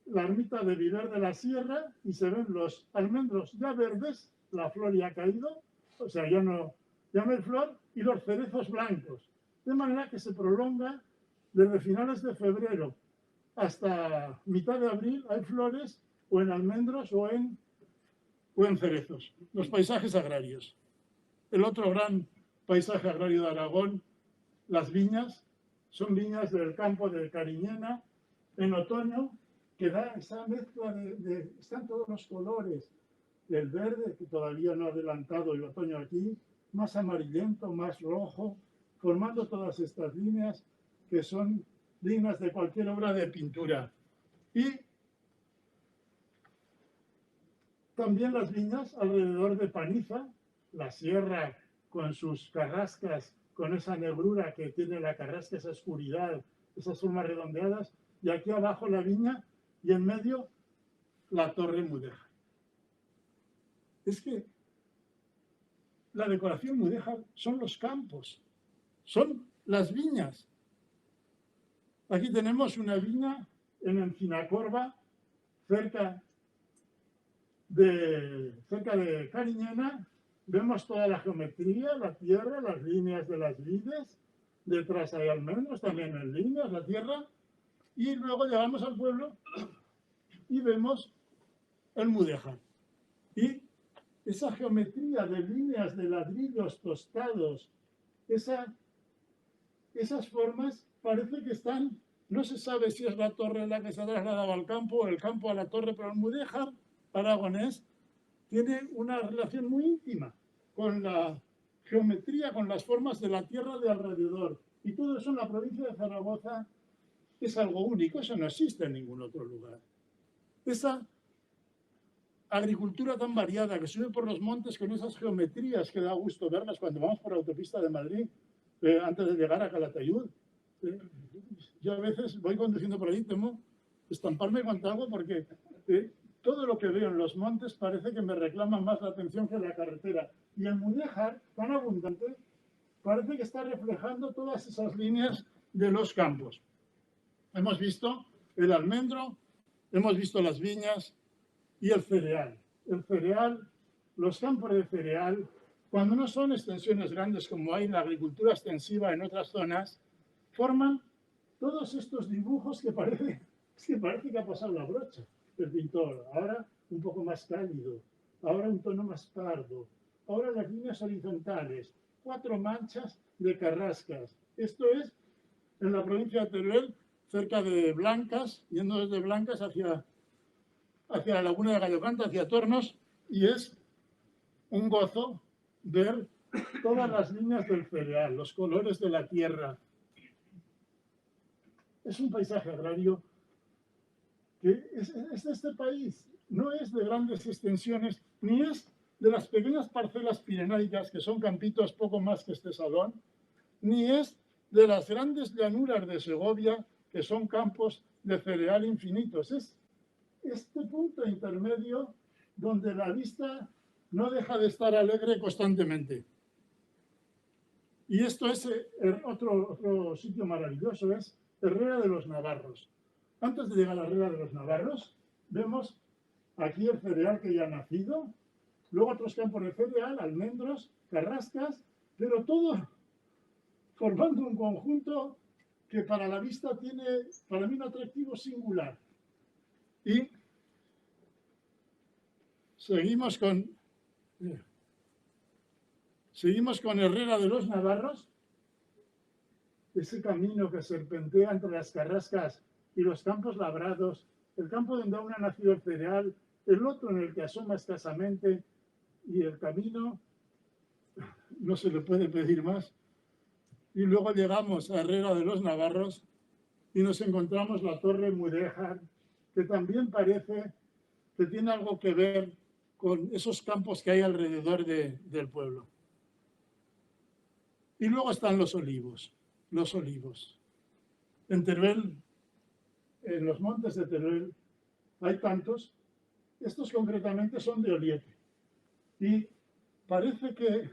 la ermita de Viver de la Sierra y se ven los almendros ya verdes, la flor ya ha caído, o sea, ya no hay flor, y los cerezos blancos. De manera que se prolonga desde finales de febrero hasta mitad de abril, hay flores o en almendros o en cerezos. Los paisajes agrarios. El otro gran paisaje agrario de Aragón, las viñas, son viñas del campo de Cariñena en otoño, que da esa mezcla están todos los colores, del verde, que todavía no ha adelantado el otoño aquí, más amarillento, más rojo, formando todas estas líneas que son dignas de cualquier obra de pintura. Y también las viñas alrededor de Paniza, la sierra con sus carrascas, con esa negrura que tiene la carrasca, esa oscuridad, esas formas redondeadas, y aquí abajo la viña y en medio la torre mudéjar. Es que la decoración mudéjar son los campos, son las viñas. Aquí tenemos una viña en Encinacorba, cerca de Cariñena. Vemos toda la geometría, la tierra, las líneas de las vides. Detrás hay almendros, también en líneas, la tierra. Y luego llegamos al pueblo y vemos el mudéjar. Y esa geometría de líneas de ladrillos tostados, esas formas parece que están, no se sabe si es la torre la que se ha trasladado al campo o el campo a la torre, pero el mudéjar aragonés tiene una relación muy íntima con la geometría, con las formas de la tierra de alrededor. Y todo eso en la provincia de Zaragoza es algo único, eso no existe en ningún otro lugar. Esa agricultura tan variada que sube por los montes con esas geometrías que da gusto verlas cuando vamos por la autopista de Madrid, antes de llegar a Calatayud. Yo a veces voy conduciendo por ahí, temo estamparme contra algo porque todo lo que veo en los montes parece que me reclama más la atención que la carretera. Y el mudéjar, tan abundante, parece que está reflejando todas esas líneas de los campos. Hemos visto el almendro, hemos visto las viñas y el cereal. El cereal, los campos de cereal, cuando no son extensiones grandes como hay en la agricultura extensiva en otras zonas, forman todos estos dibujos que parece que ha pasado la brocha del pintor. Ahora un poco más cálido, ahora un tono más pardo, ahora las líneas horizontales, 4 manchas de carrascas. Esto es en la provincia de Teruel, cerca de Blancas, yendo desde Blancas hacia la laguna de Gallocanta, hacia Tornos, y es un gozo ver todas las líneas del cereal, los colores de la tierra. Es un paisaje agrario que es de este país, no es de grandes extensiones, ni es de las pequeñas parcelas pirenaicas, que son campitos poco más que este salón, ni es de las grandes llanuras de Segovia, que son campos de cereal infinitos. Es este punto intermedio donde la vista no deja de estar alegre constantemente. Y esto es otro sitio maravilloso, es Herrera de los Navarros. Antes de llegar a Herrera de los Navarros, vemos aquí el cereal que ya ha nacido, luego otros campos de cereal, almendros, carrascas, pero todo formando un conjunto que para la vista tiene, para mí, un atractivo singular. Y seguimos con Herrera de los Navarros, ese camino que serpentea entre las carrascas y los campos labrados, el campo donde aún ha nacido el cereal, el otro en el que asoma escasamente, y el camino, no se le puede pedir más, y luego llegamos a Herrera de los Navarros y nos encontramos la Torre Mudéjar, que también parece que tiene algo que ver con esos campos que hay alrededor del pueblo. Y luego están los olivos, los olivos. En Teruel, en los montes de Teruel, hay tantos. Estos concretamente son de Oliete. Y parece que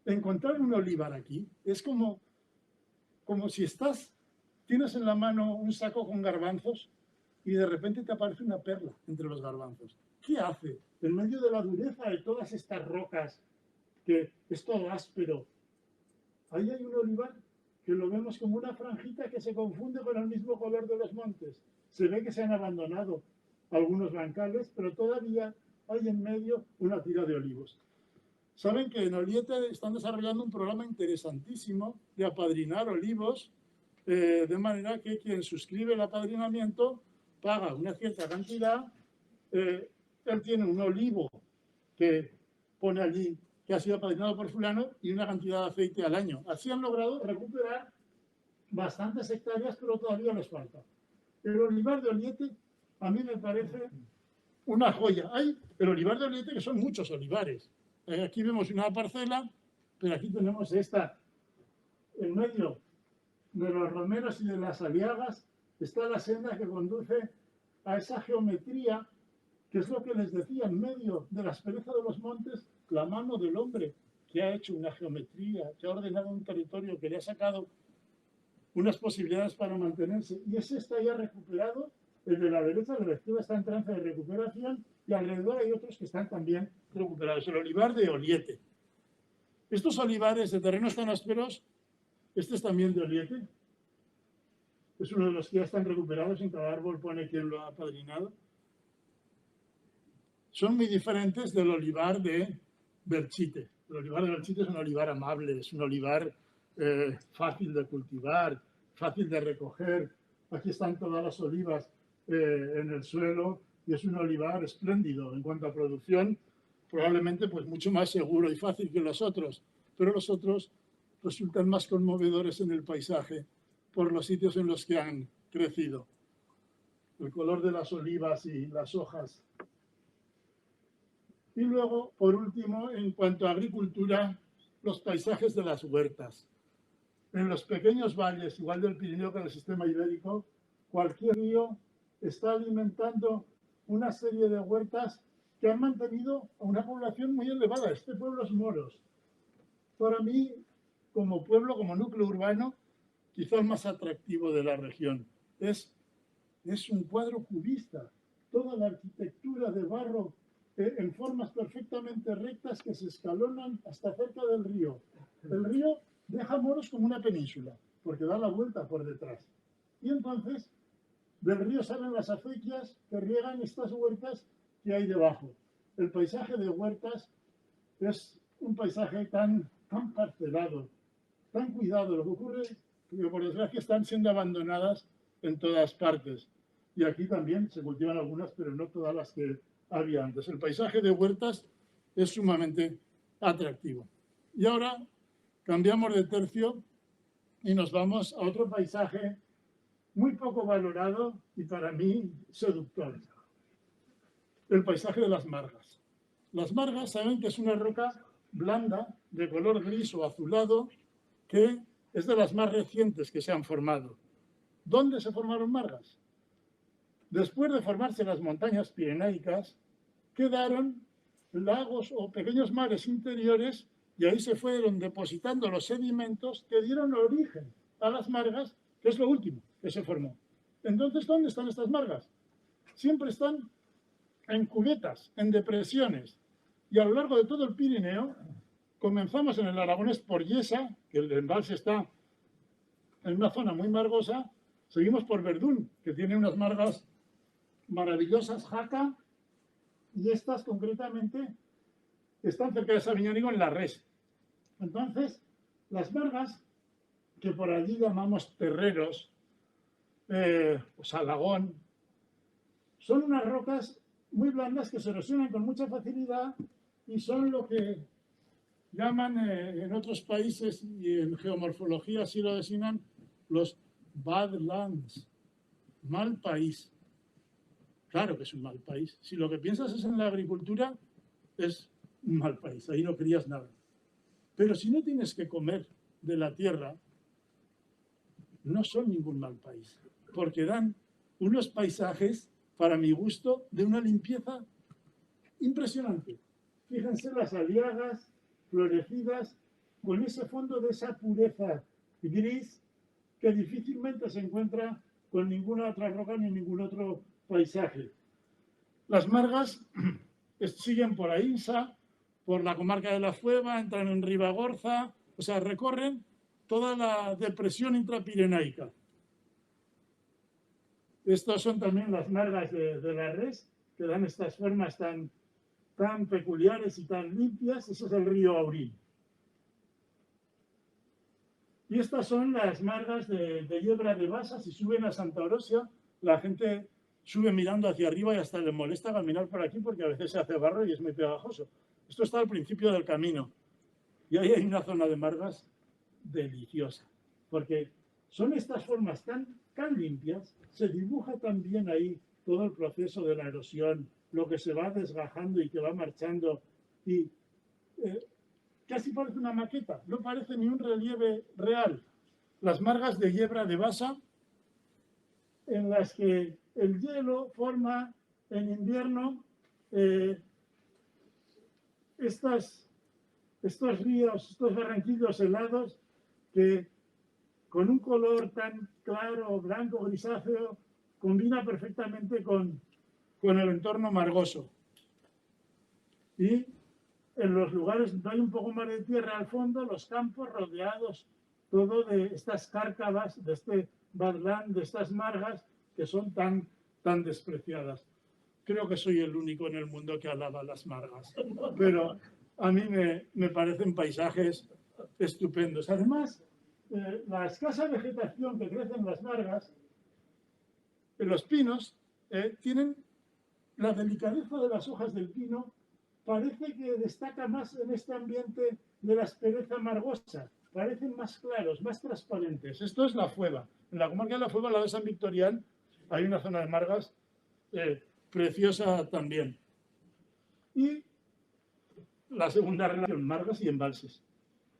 encontrar un olivar aquí es como si tienes en la mano un saco con garbanzos y de repente te aparece una perla entre los garbanzos. ¿Qué hace? En medio de la dureza de todas estas rocas, que es todo áspero, ahí hay un olivar que lo vemos como una franjita que se confunde con el mismo color de los montes. Se ve que se han abandonado algunos bancales, pero todavía hay en medio una tira de olivos. Saben que en Oliete están desarrollando un programa interesantísimo de apadrinar olivos, de manera que quien suscribe el apadrinamiento paga una cierta cantidad. Él tiene un olivo que pone allí que ha sido apadrinado por fulano y una cantidad de aceite al año. Así han logrado recuperar bastantes hectáreas, pero todavía les falta. El olivar de Oliete a mí me parece una joya. Hay el olivar de Oliete, que son muchos olivares. Aquí vemos una parcela, pero aquí tenemos esta. En medio de los romeros y de las aliagas está la senda que conduce a esa geometría, que es lo que les decía, en medio de la aspereza de los montes, la mano del hombre que ha hecho una geometría, que ha ordenado un territorio, que le ha sacado unas posibilidades para mantenerse. Y ese está ya recuperado. El de la derecha, el de la izquierda está en trance de recuperación y alrededor hay otros que están también recuperados. El olivar de Oliete. Estos olivares de terrenos tan ásperos, este es también de Oliete. Es uno de los que ya están recuperados. En cada árbol pone quién lo ha apadrinado. Son muy diferentes del olivar de Belchite. El olivar de Belchite es un olivar amable, es un olivar fácil de cultivar, fácil de recoger. Aquí están todas las olivas en el suelo y es un olivar espléndido en cuanto a producción, probablemente pues mucho más seguro y fácil que los otros, pero los otros resultan más conmovedores en el paisaje por los sitios en los que han crecido. El color de las olivas y las hojas. Y luego, por último, en cuanto a agricultura, los paisajes de las huertas. En los pequeños valles, igual del Pirineo que del sistema ibérico, cualquier río está alimentando una serie de huertas que han mantenido a una población muy elevada. Este pueblo es Moros. Para mí, como pueblo, como núcleo urbano, quizá el más atractivo de la región. Es un cuadro cubista. Toda la arquitectura de barro en formas perfectamente rectas que se escalonan hasta cerca del río. El río deja a Moros como una península, porque da la vuelta por detrás. Y entonces, del río salen las acequias que riegan estas huertas que hay debajo. El paisaje de huertas es un paisaje tan parcelado, tan cuidado. Lo que ocurre es que, por desgracia, están siendo abandonadas en todas partes. Y aquí también se cultivan algunas, pero no todas las que había antes. El paisaje de huertas es sumamente atractivo. Y ahora cambiamos de tercio y nos vamos a otro paisaje muy poco valorado y para mí seductor. El paisaje de las margas. Las margas saben que es una roca blanda de color gris o azulado que es de las más recientes que se han formado. ¿Dónde se formaron margas? Después de formarse las montañas pirenaicas, quedaron lagos o pequeños mares interiores y ahí se fueron depositando los sedimentos que dieron origen a las margas, que es lo último que se formó. Entonces, ¿dónde están estas margas? Siempre están en cubetas, en depresiones. Y a lo largo de todo el Pirineo, comenzamos en el Aragonés por Yesa, que el embalse está en una zona muy margosa, seguimos por Verdún, que tiene unas margas maravillosas, Jaca, y estas concretamente están cerca de Sabiñánigo en la Res. Entonces, las margas, que por allí llamamos terreros, o salagón, son unas rocas muy blandas que se erosionan con mucha facilidad y son lo que llaman en otros países y en geomorfología así lo designan los Badlands, mal país. Claro que es un mal país. Si lo que piensas es en la agricultura, es un mal país, ahí no crías nada. Pero si no tienes que comer de la tierra, no son ningún mal país, porque dan unos paisajes, para mi gusto, de una limpieza impresionante. Fíjense las aliagas florecidas con ese fondo de esa pureza gris que difícilmente se encuentra con ninguna otra roca ni ningún otro paisaje. Las margas siguen por Aínsa, por la comarca de la Fueva, entran en Ribagorza, o sea, recorren toda la depresión intrapirenaica. Estas son también las margas de la res, que dan estas formas tan peculiares y tan limpias. Ese es el río Aurín. Y estas son las margas de Yebra de Basa. Si suben a Santa Orosia, la gente sube mirando hacia arriba y hasta le molesta caminar por aquí porque a veces se hace barro y es muy pegajoso. Esto está al principio del camino. Y ahí hay una zona de margas deliciosa, porque son estas formas tan limpias, se dibuja también ahí todo el proceso de la erosión, lo que se va desgajando y que va marchando, y casi parece una maqueta, no parece ni un relieve real. Las margas de Yebra de Basa, en las que el hielo forma en invierno estos ríos, estos barranquillos helados que con un color tan claro, blanco, grisáceo, combina perfectamente con el entorno margoso. Y en los lugares donde hay un poco más de tierra al fondo, los campos rodeados todo de estas cárcavas, de este badland, de estas margas que son tan despreciadas. Creo que soy el único en el mundo que alaba las margas, pero a mí me parecen paisajes estupendos. Además, la escasa vegetación que crece en las margas, los pinos, tienen la delicadeza de las hojas del pino, parece que destaca más en este ambiente de la aspereza margosa, parecen más claros, más transparentes. Esto es la Fueva. En la comarca de la Fueva, la de San Victorián, hay una zona de margas preciosa también. Y la segunda relación, margas y embalses.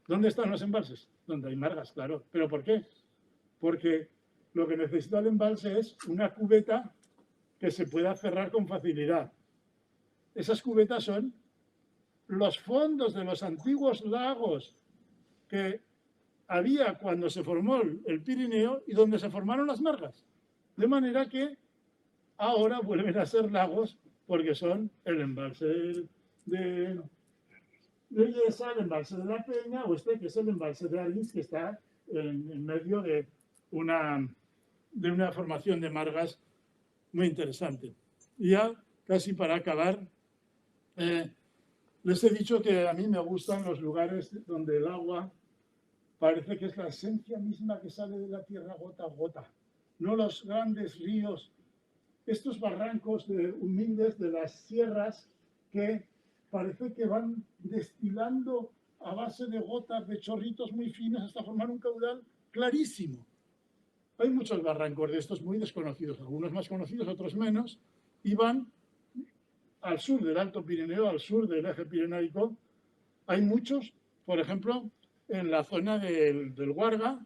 ¿Dónde están los embalses? Donde hay margas, claro. ¿Pero por qué? Porque lo que necesita el embalse es una cubeta que se pueda cerrar con facilidad. Esas cubetas son los fondos de los antiguos lagos que había cuando se formó el Pirineo y donde se formaron las margas. De manera que ahora vuelven a ser lagos porque son el embalse de Yesa, el embalse de la Peña, o este que es el embalse de Arlis, que está en medio de una formación de margas muy interesante. Y ya casi para acabar, les he dicho que a mí me gustan los lugares donde el agua parece que es la esencia misma que sale de la tierra gota a gota, no los grandes ríos, estos barrancos humildes de las sierras que parece que van destilando a base de gotas, de chorritos muy finos hasta formar un caudal clarísimo. Hay muchos barrancos de estos muy desconocidos, algunos más conocidos, otros menos, y van al sur del Alto Pirineo, al sur del eje pirenaico. Hay muchos, por ejemplo, en la zona del Guarga,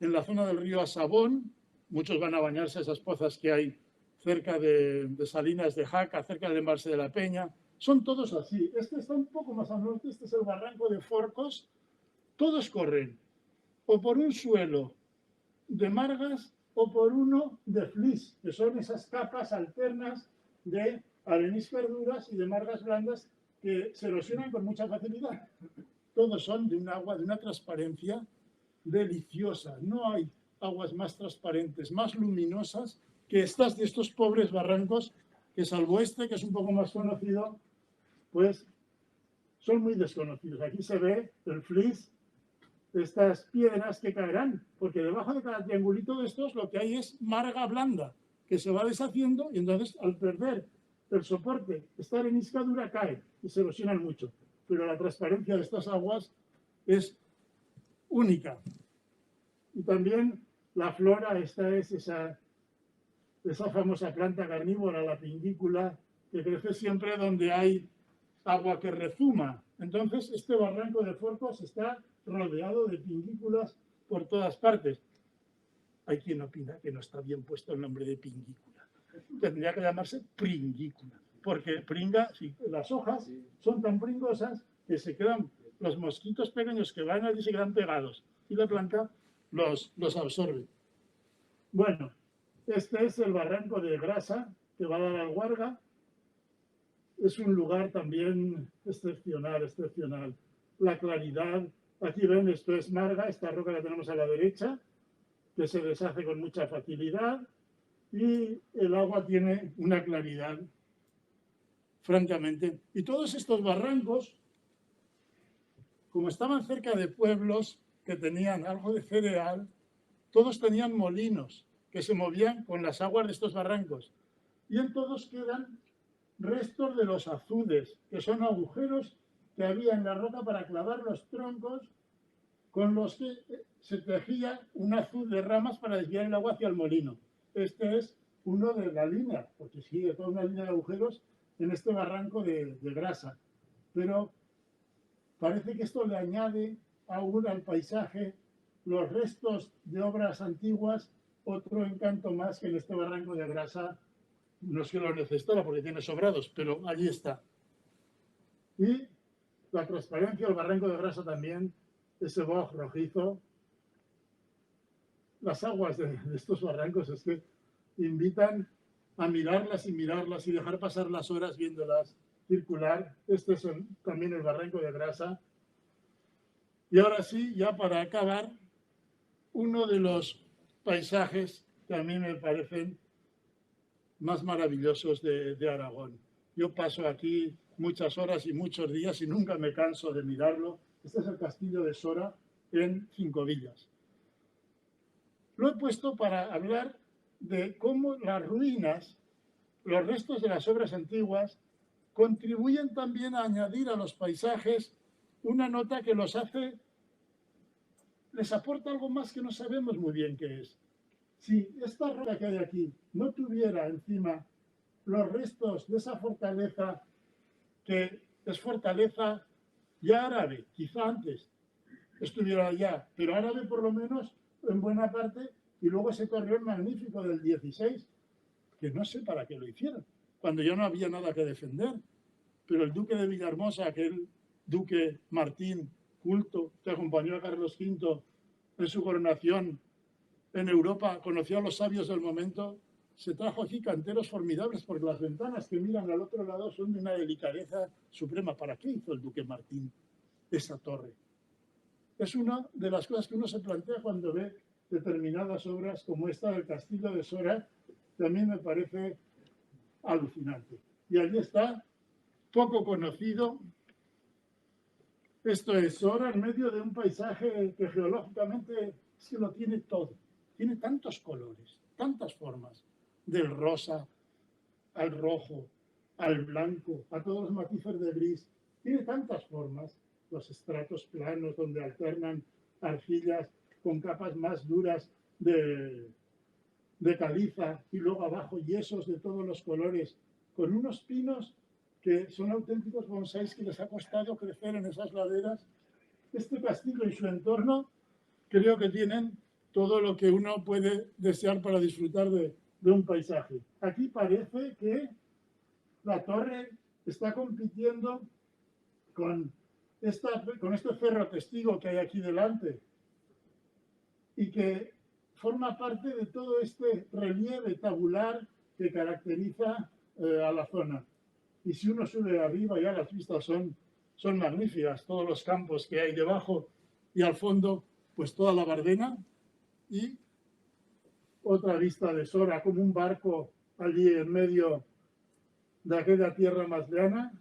en la zona del río Asabón, muchos van a bañarse a esas pozas que hay cerca de Salinas de Jaca, cerca del embalse de la Peña. Son todos así. Este está un poco más al norte, este es el barranco de Forcos. Todos corren o por un suelo de margas o por uno de flis, que son esas capas alternas de areniscas duras y de margas blandas que se erosionan con mucha facilidad. Todos son de un agua, de una transparencia deliciosa. No hay aguas más transparentes, más luminosas que estas de estos pobres barrancos que, salvo este, que es un poco más conocido, pues son muy desconocidos. Aquí se ve el flis, estas piedras que caerán, porque debajo de cada triangulito de estos lo que hay es marga blanda, que se va deshaciendo y entonces al perder el soporte, esta arenisca dura cae y se erosionan mucho. pero la transparencia de estas aguas es única. Y también la flora, esta es esa famosa planta carnívora, la pingícula, que crece siempre donde hay agua que rezuma. Entonces, este barranco de Forcos está rodeado de pingículas por todas partes. Hay quien opina que no está bien puesto el nombre de pingícula. Tendría que llamarse pringícula, porque pringa, sí, las hojas son tan pringosas que se quedan, los mosquitos pequeños que van allí se quedan pegados y la planta los absorbe. Bueno, este es el barranco de Grasa, que va a dar al Guarga. Es un lugar también excepcional. La claridad, aquí ven, esto es marga, esta roca la tenemos a la derecha, que se deshace con mucha facilidad, y el agua tiene una claridad, francamente. Y todos estos barrancos, como estaban cerca de pueblos que tenían algo de cereal, todos tenían molinos que se movían con las aguas de estos barrancos. Y en todos quedan restos de los azudes, que son agujeros que había en la roca para clavar los troncos con los que se tejía un azud de ramas para desviar el agua hacia el molino. Este es uno de la línea, porque sigue toda una línea de agujeros en este barranco de Grasa. Pero parece que esto le añade aún al paisaje los restos de obras antiguas, otro encanto más que en este barranco de Grasa. No es que lo necesitara porque tiene sobrados, pero allí está. Y la transparencia del barranco de Grasa también, ese boj rojizo. Las aguas de estos barrancos es que invitan a mirarlas y dejar pasar las horas viéndolas circular. Este es también el barranco de Grasa. Y ahora sí, ya para acabar, uno de los paisajes que a mí me parecen más maravillosos de Aragón. Yo paso aquí muchas horas y muchos días y nunca me canso de mirarlo. Este es el castillo de Sora en Cinco Villas. Lo he puesto para hablar de cómo las ruinas, los restos de las obras antiguas, contribuyen también a añadir a los paisajes una nota que los hace, les aporta algo más que no sabemos muy bien qué es. Si esta roca que hay aquí no tuviera encima los restos de esa fortaleza, que es fortaleza ya árabe, quizá antes estuviera allá, pero árabe por lo menos en buena parte, y luego ese torreón magnífico del 16, que no sé para qué lo hicieron, cuando ya no había nada que defender, pero el duque de Villahermosa, aquel duque Martín, culto, que acompañó a Carlos V en su coronación en Europa, conoció a los sabios del momento, se trajo aquí canteros formidables, porque las ventanas que miran al otro lado son de una delicadeza suprema. ¿Para qué hizo el duque Martín esa torre? Es una de las cosas que uno se plantea cuando ve determinadas obras como esta del Castillo de Sora, que a mí me parece alucinante. Y allí está, poco conocido. Esto es Sora en medio de un paisaje que geológicamente es que lo tiene todo. Tiene tantos colores, tantas formas, del rosa al rojo, al blanco, a todos los matices de gris. Tiene tantas formas, los estratos planos donde alternan arcillas con capas más duras de caliza y luego abajo yesos de todos los colores, con unos pinos que son auténticos bonsáis que les ha costado crecer en esas laderas. Este castillo y su entorno creo que tienen todo lo que uno puede desear para disfrutar de un paisaje. Aquí parece que la torre está compitiendo con este cerro testigo que hay aquí delante y que forma parte de todo este relieve tabular que caracteriza a la zona. Y si uno sube arriba, ya las vistas son magníficas, todos los campos que hay debajo y al fondo, pues toda la Bardena y otra vista de Sora, como un barco allí en medio de aquella tierra más llana.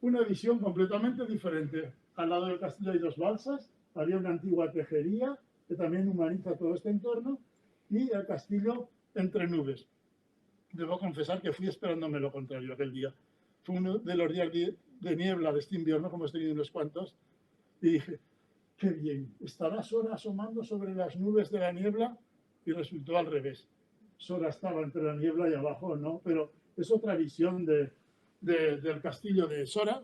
Una visión completamente diferente. Al lado del castillo hay dos balsas, había una antigua tejería que también humaniza todo este entorno y el castillo entre nubes. Debo confesar que fui esperándome lo contrario aquel día. Fue uno de los días de niebla de este invierno, como hemos tenido unos cuantos, y dije, qué bien, estará Sora asomando sobre las nubes de la niebla, y resultó al revés. Sora estaba entre la niebla y abajo, ¿no? Pero es otra visión del castillo de Sora,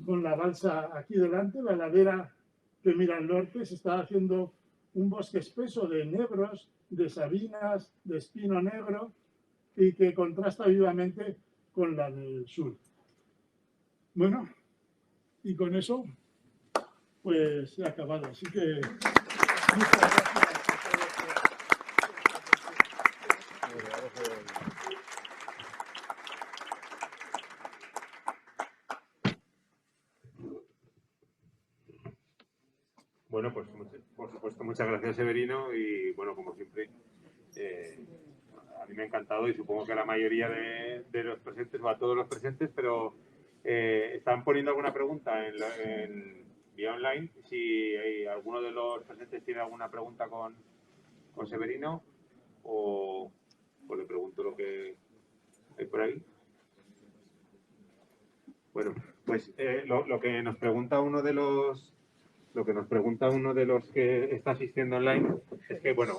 con la balsa aquí delante, la ladera que mira al norte, se está haciendo un bosque espeso de enebros, de sabinas, de espino negro, y que contrasta vivamente con la del sur. Bueno, y con eso, pues he acabado. Así que muchas gracias. Bueno, pues por supuesto, muchas gracias, Severino. Y bueno, como siempre, a mí me ha encantado y supongo que a la mayoría de los presentes, o a todos los presentes, pero están poniendo alguna pregunta en vía online. Si alguno de los presentes tiene alguna pregunta con Severino, o le pregunto lo que hay por ahí. Bueno, pues lo que nos pregunta uno de los que está asistiendo online es que, bueno,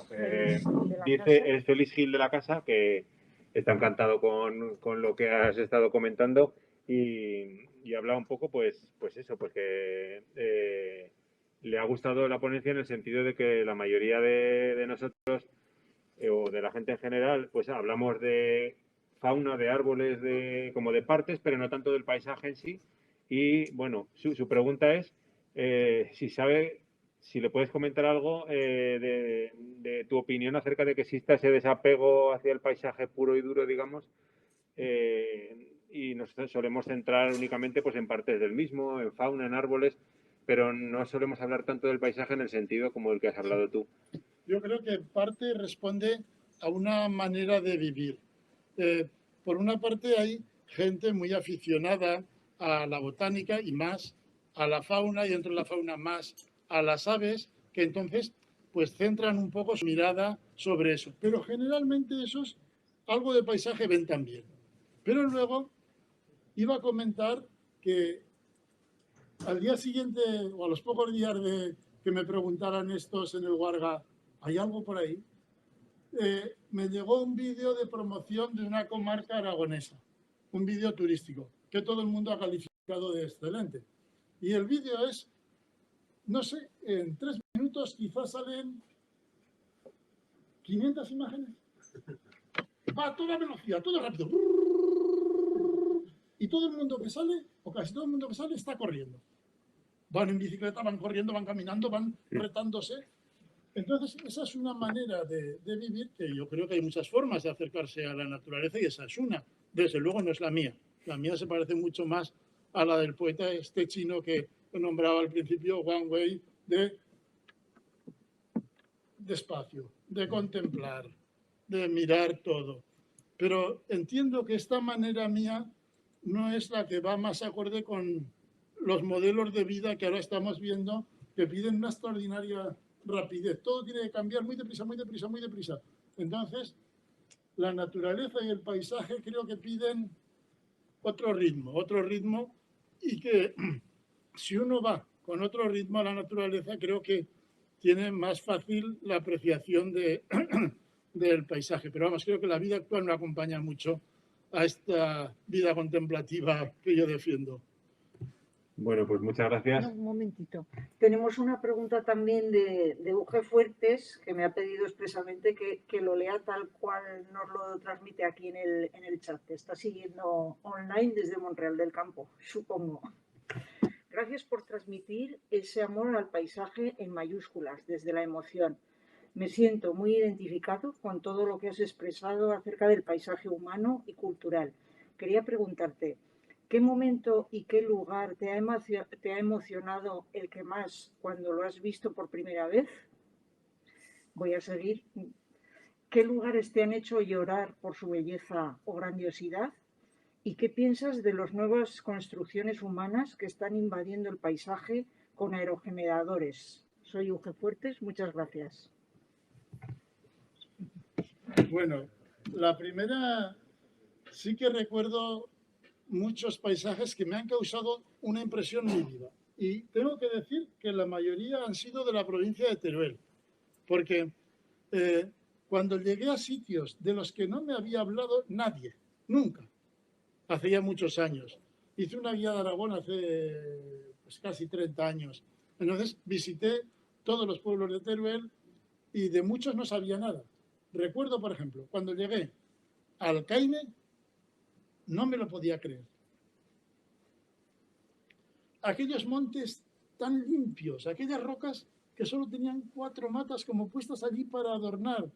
dice, es Félix Gil de la Casa, que está encantado con lo que has estado comentando y habla un poco, pues eso, pues que le ha gustado la ponencia en el sentido de que la mayoría de nosotros, o de la gente en general, pues hablamos de fauna, de árboles, como de partes, pero no tanto del paisaje en sí. Y bueno, su pregunta es si le puedes comentar algo de tu opinión acerca de que exista ese desapego hacia el paisaje puro y duro, digamos, y nos solemos centrar únicamente pues en partes del mismo, en fauna, en árboles, pero no solemos hablar tanto del paisaje en el sentido como el que has hablado tú. Yo creo que en parte responde a una manera de vivir. Por una parte hay gente muy aficionada a la botánica y más a la fauna, y dentro de la fauna más a las aves, que entonces pues centran un poco su mirada sobre eso. Pero generalmente esos algo de paisaje ven también. Pero luego iba a comentar que al día siguiente o a los pocos días de que me preguntaran estos en el Guarga, ¿hay algo por ahí? Me llegó un vídeo de promoción de una comarca aragonesa, un vídeo turístico, que todo el mundo ha calificado de excelente. Y el vídeo es, no sé, en 3 minutos quizás salen 500 imágenes. Va a toda velocidad, todo rápido. Y todo el mundo que sale, o casi todo el mundo que sale, está corriendo. Van en bicicleta, van corriendo, van caminando, van retándose. Entonces, esa es una manera de vivir, que yo creo que hay muchas formas de acercarse a la naturaleza, y esa es una. Desde luego no es la mía. La mía se parece mucho más a la del poeta este chino que nombraba al principio, Wang Wei, de despacio, de contemplar, de mirar todo. Pero entiendo que esta manera mía no es la que va más acorde con los modelos de vida que ahora estamos viendo, que piden una extraordinaria rapidez. Todo tiene que cambiar muy deprisa, muy deprisa, muy deprisa. Entonces, la naturaleza y el paisaje creo que piden otro ritmo, y que si uno va con otro ritmo a la naturaleza, creo que tiene más fácil la apreciación del paisaje. Pero vamos, creo que la vida actual no acompaña mucho a esta vida contemplativa que yo defiendo. Bueno, pues muchas gracias. Un momentito. Tenemos una pregunta también de UG Fuertes, que me ha pedido expresamente que lo lea tal cual nos lo transmite aquí en el chat. Te está siguiendo online desde Montreal del Campo, supongo. Gracias por transmitir ese amor al paisaje en mayúsculas, desde la emoción. Me siento muy identificado con todo lo que has expresado acerca del paisaje humano y cultural. Quería preguntarte, ¿qué momento y qué lugar te ha emocionado el que más cuando lo has visto por primera vez? Voy a seguir. ¿Qué lugares te han hecho llorar por su belleza o grandiosidad? ¿Y qué piensas de las nuevas construcciones humanas que están invadiendo el paisaje con aerogeneradores? Soy Uge Fuertes, muchas gracias. Bueno, la primera sí que recuerdo muchos paisajes que me han causado una impresión muy viva. Y tengo que decir que la mayoría han sido de la provincia de Teruel, porque cuando llegué a sitios de los que no me había hablado nadie, nunca, hace ya muchos años. Hice una guía de Aragón hace pues, casi 30 años. Entonces visité todos los pueblos de Teruel y de muchos no sabía nada. Recuerdo, por ejemplo, cuando llegué a Alcaine, no me lo podía creer. Aquellos montes tan limpios, aquellas rocas que solo tenían 4 matas como puestas allí para adornar.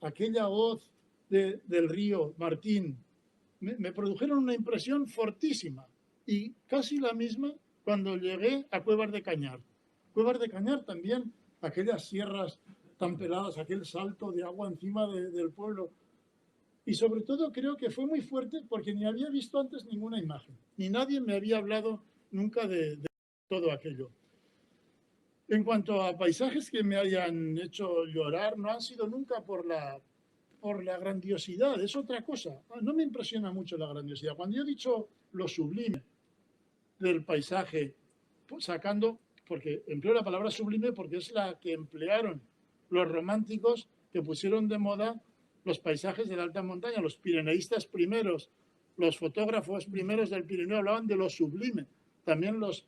Aquella hoz del río Martín, me produjeron una impresión fortísima y casi la misma cuando llegué a Cuevas de Cañar. Cuevas de Cañar también, aquellas sierras tan peladas, aquel salto de agua encima del pueblo. Y sobre todo creo que fue muy fuerte porque ni había visto antes ninguna imagen, ni nadie me había hablado nunca de todo aquello. En cuanto a paisajes que me hayan hecho llorar, no han sido nunca por la grandiosidad, es otra cosa. No me impresiona mucho la grandiosidad. Cuando yo he dicho lo sublime del paisaje, pues sacando, porque empleo la palabra sublime porque es la que emplearon los románticos que pusieron de moda los paisajes de la alta montaña, los pireneístas primeros, los fotógrafos primeros del Pirineo hablaban de lo sublime, también los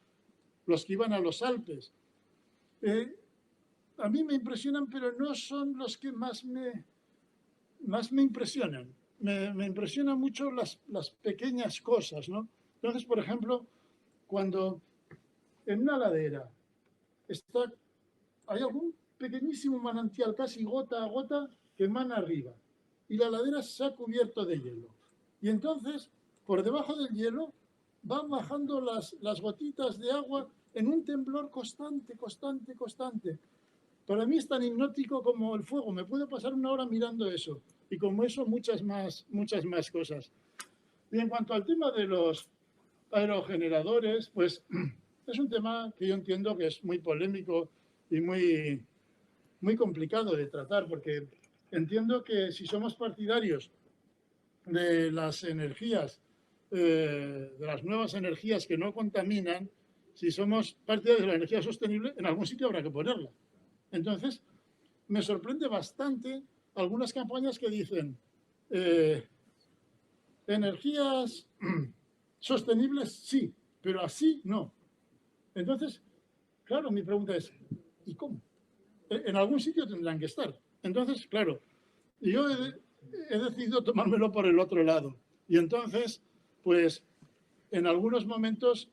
que iban a los Alpes. A mí me impresionan, pero no son los que más me impresionan. Me impresionan mucho las pequeñas cosas, ¿no? Entonces, por ejemplo, cuando en una ladera hay algún pequeñísimo manantial, casi gota a gota, que emana arriba, y la ladera se ha cubierto de hielo. Y entonces, por debajo del hielo, van bajando las gotitas de agua en un temblor constante, constante, constante. Para mí es tan hipnótico como el fuego. Me puedo pasar una hora mirando eso. Y como eso, muchas más cosas. Y en cuanto al tema de los aerogeneradores, pues es un tema que yo entiendo que es muy polémico y muy, muy complicado de tratar, porque entiendo que si somos partidarios de las energías, de las nuevas energías que no contaminan, si somos partidarios de la energía sostenible, en algún sitio habrá que ponerla. Entonces, me sorprende bastante algunas campañas que dicen energías sostenibles sí, pero así no. Entonces, claro, mi pregunta es, ¿y cómo? En algún sitio tendrán que estar. Entonces, claro, yo he decidido tomármelo por el otro lado. Y entonces, pues, en algunos momentos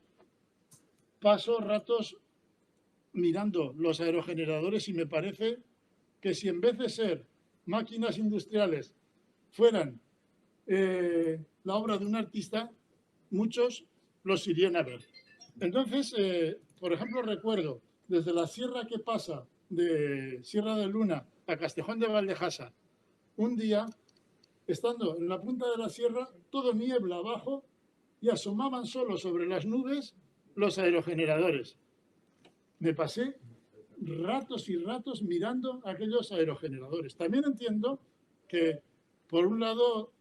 paso ratos mirando los aerogeneradores y me parece que si en vez de ser máquinas industriales fueran la obra de un artista, muchos los irían a ver. Entonces, por ejemplo, recuerdo desde la sierra que pasa de Sierra de Luna a Castejón de Valdejasa, un día, estando en la punta de la sierra, todo niebla abajo y asomaban solo sobre las nubes los aerogeneradores. Me pasé ratos y ratos mirando aquellos aerogeneradores. También entiendo que, por un lado,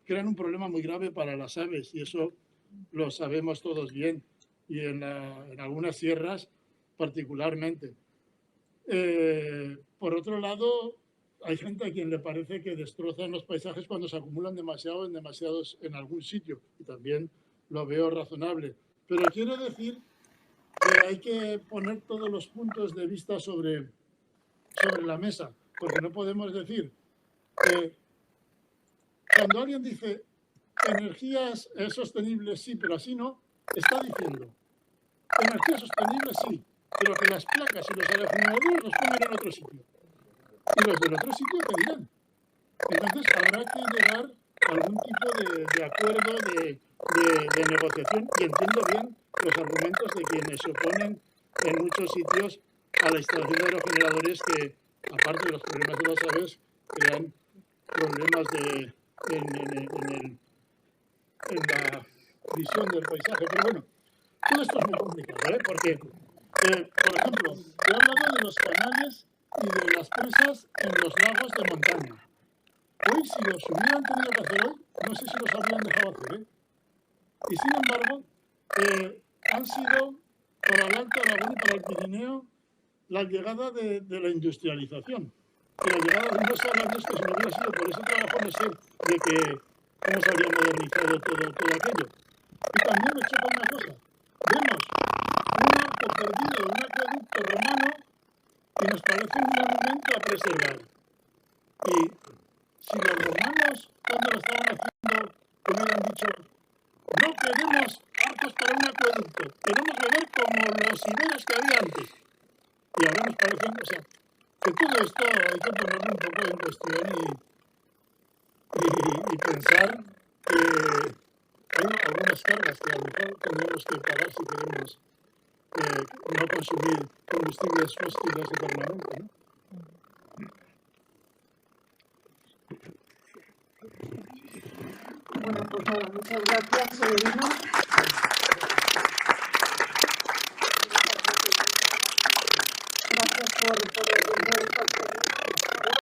crean un problema muy grave para las aves, y eso lo sabemos todos bien, y en algunas sierras particularmente. Por otro lado, hay gente a quien le parece que destrozan los paisajes cuando se acumulan demasiados en algún sitio, y también lo veo razonable. Pero quiero decir que hay que poner todos los puntos de vista sobre la mesa, porque no podemos decir que cuando alguien dice energías sostenibles sí, pero así no, está diciendo energías sostenibles sí, pero que las placas y los aerogeneradores los pongan en otro sitio. Y los del otro sitio te dirán. Entonces habrá que llegar a algún tipo de acuerdo, de negociación, y entiendo bien los argumentos de quienes se oponen en muchos sitios a la instalación de aerogeneradores que, aparte de los problemas de las aves, crean problemas en la visión del paisaje. Pero bueno, todo esto es muy complicado, porque, por ejemplo, he hablado de los canales y de las presas en los lagos de montaña. Hoy, si los hubieran tenido que hacer hoy, no sé si los habrían dejado hacer, Y sin embargo, han sido para el Alto Aragón y para el Pirineo la llegada de la industrialización. Y la llegada de unos salarios que si no hubiera sido por ese trabajo, no sé de que cómo se habría modernizado todo aquello. Y también me choca una cosa. Vemos un arco perdido, un acueducto romano, y nos parece un monumento a preservar. Y si los romanos, cuando lo estaban haciendo, hubieran dicho, no queremos arcos para un acueducto, queremos beber como los iberos que había antes. Y ahora nos parece, o sea, que todo esto hay que ponerlo un poco en cuestión y pensar que hay algunas cargas que a lo mejor tendremos que pagar si queremos no consumir combustibles fósiles eternamente, ¿no? Bueno, pues nada, muchas gracias, Severino. Gracias por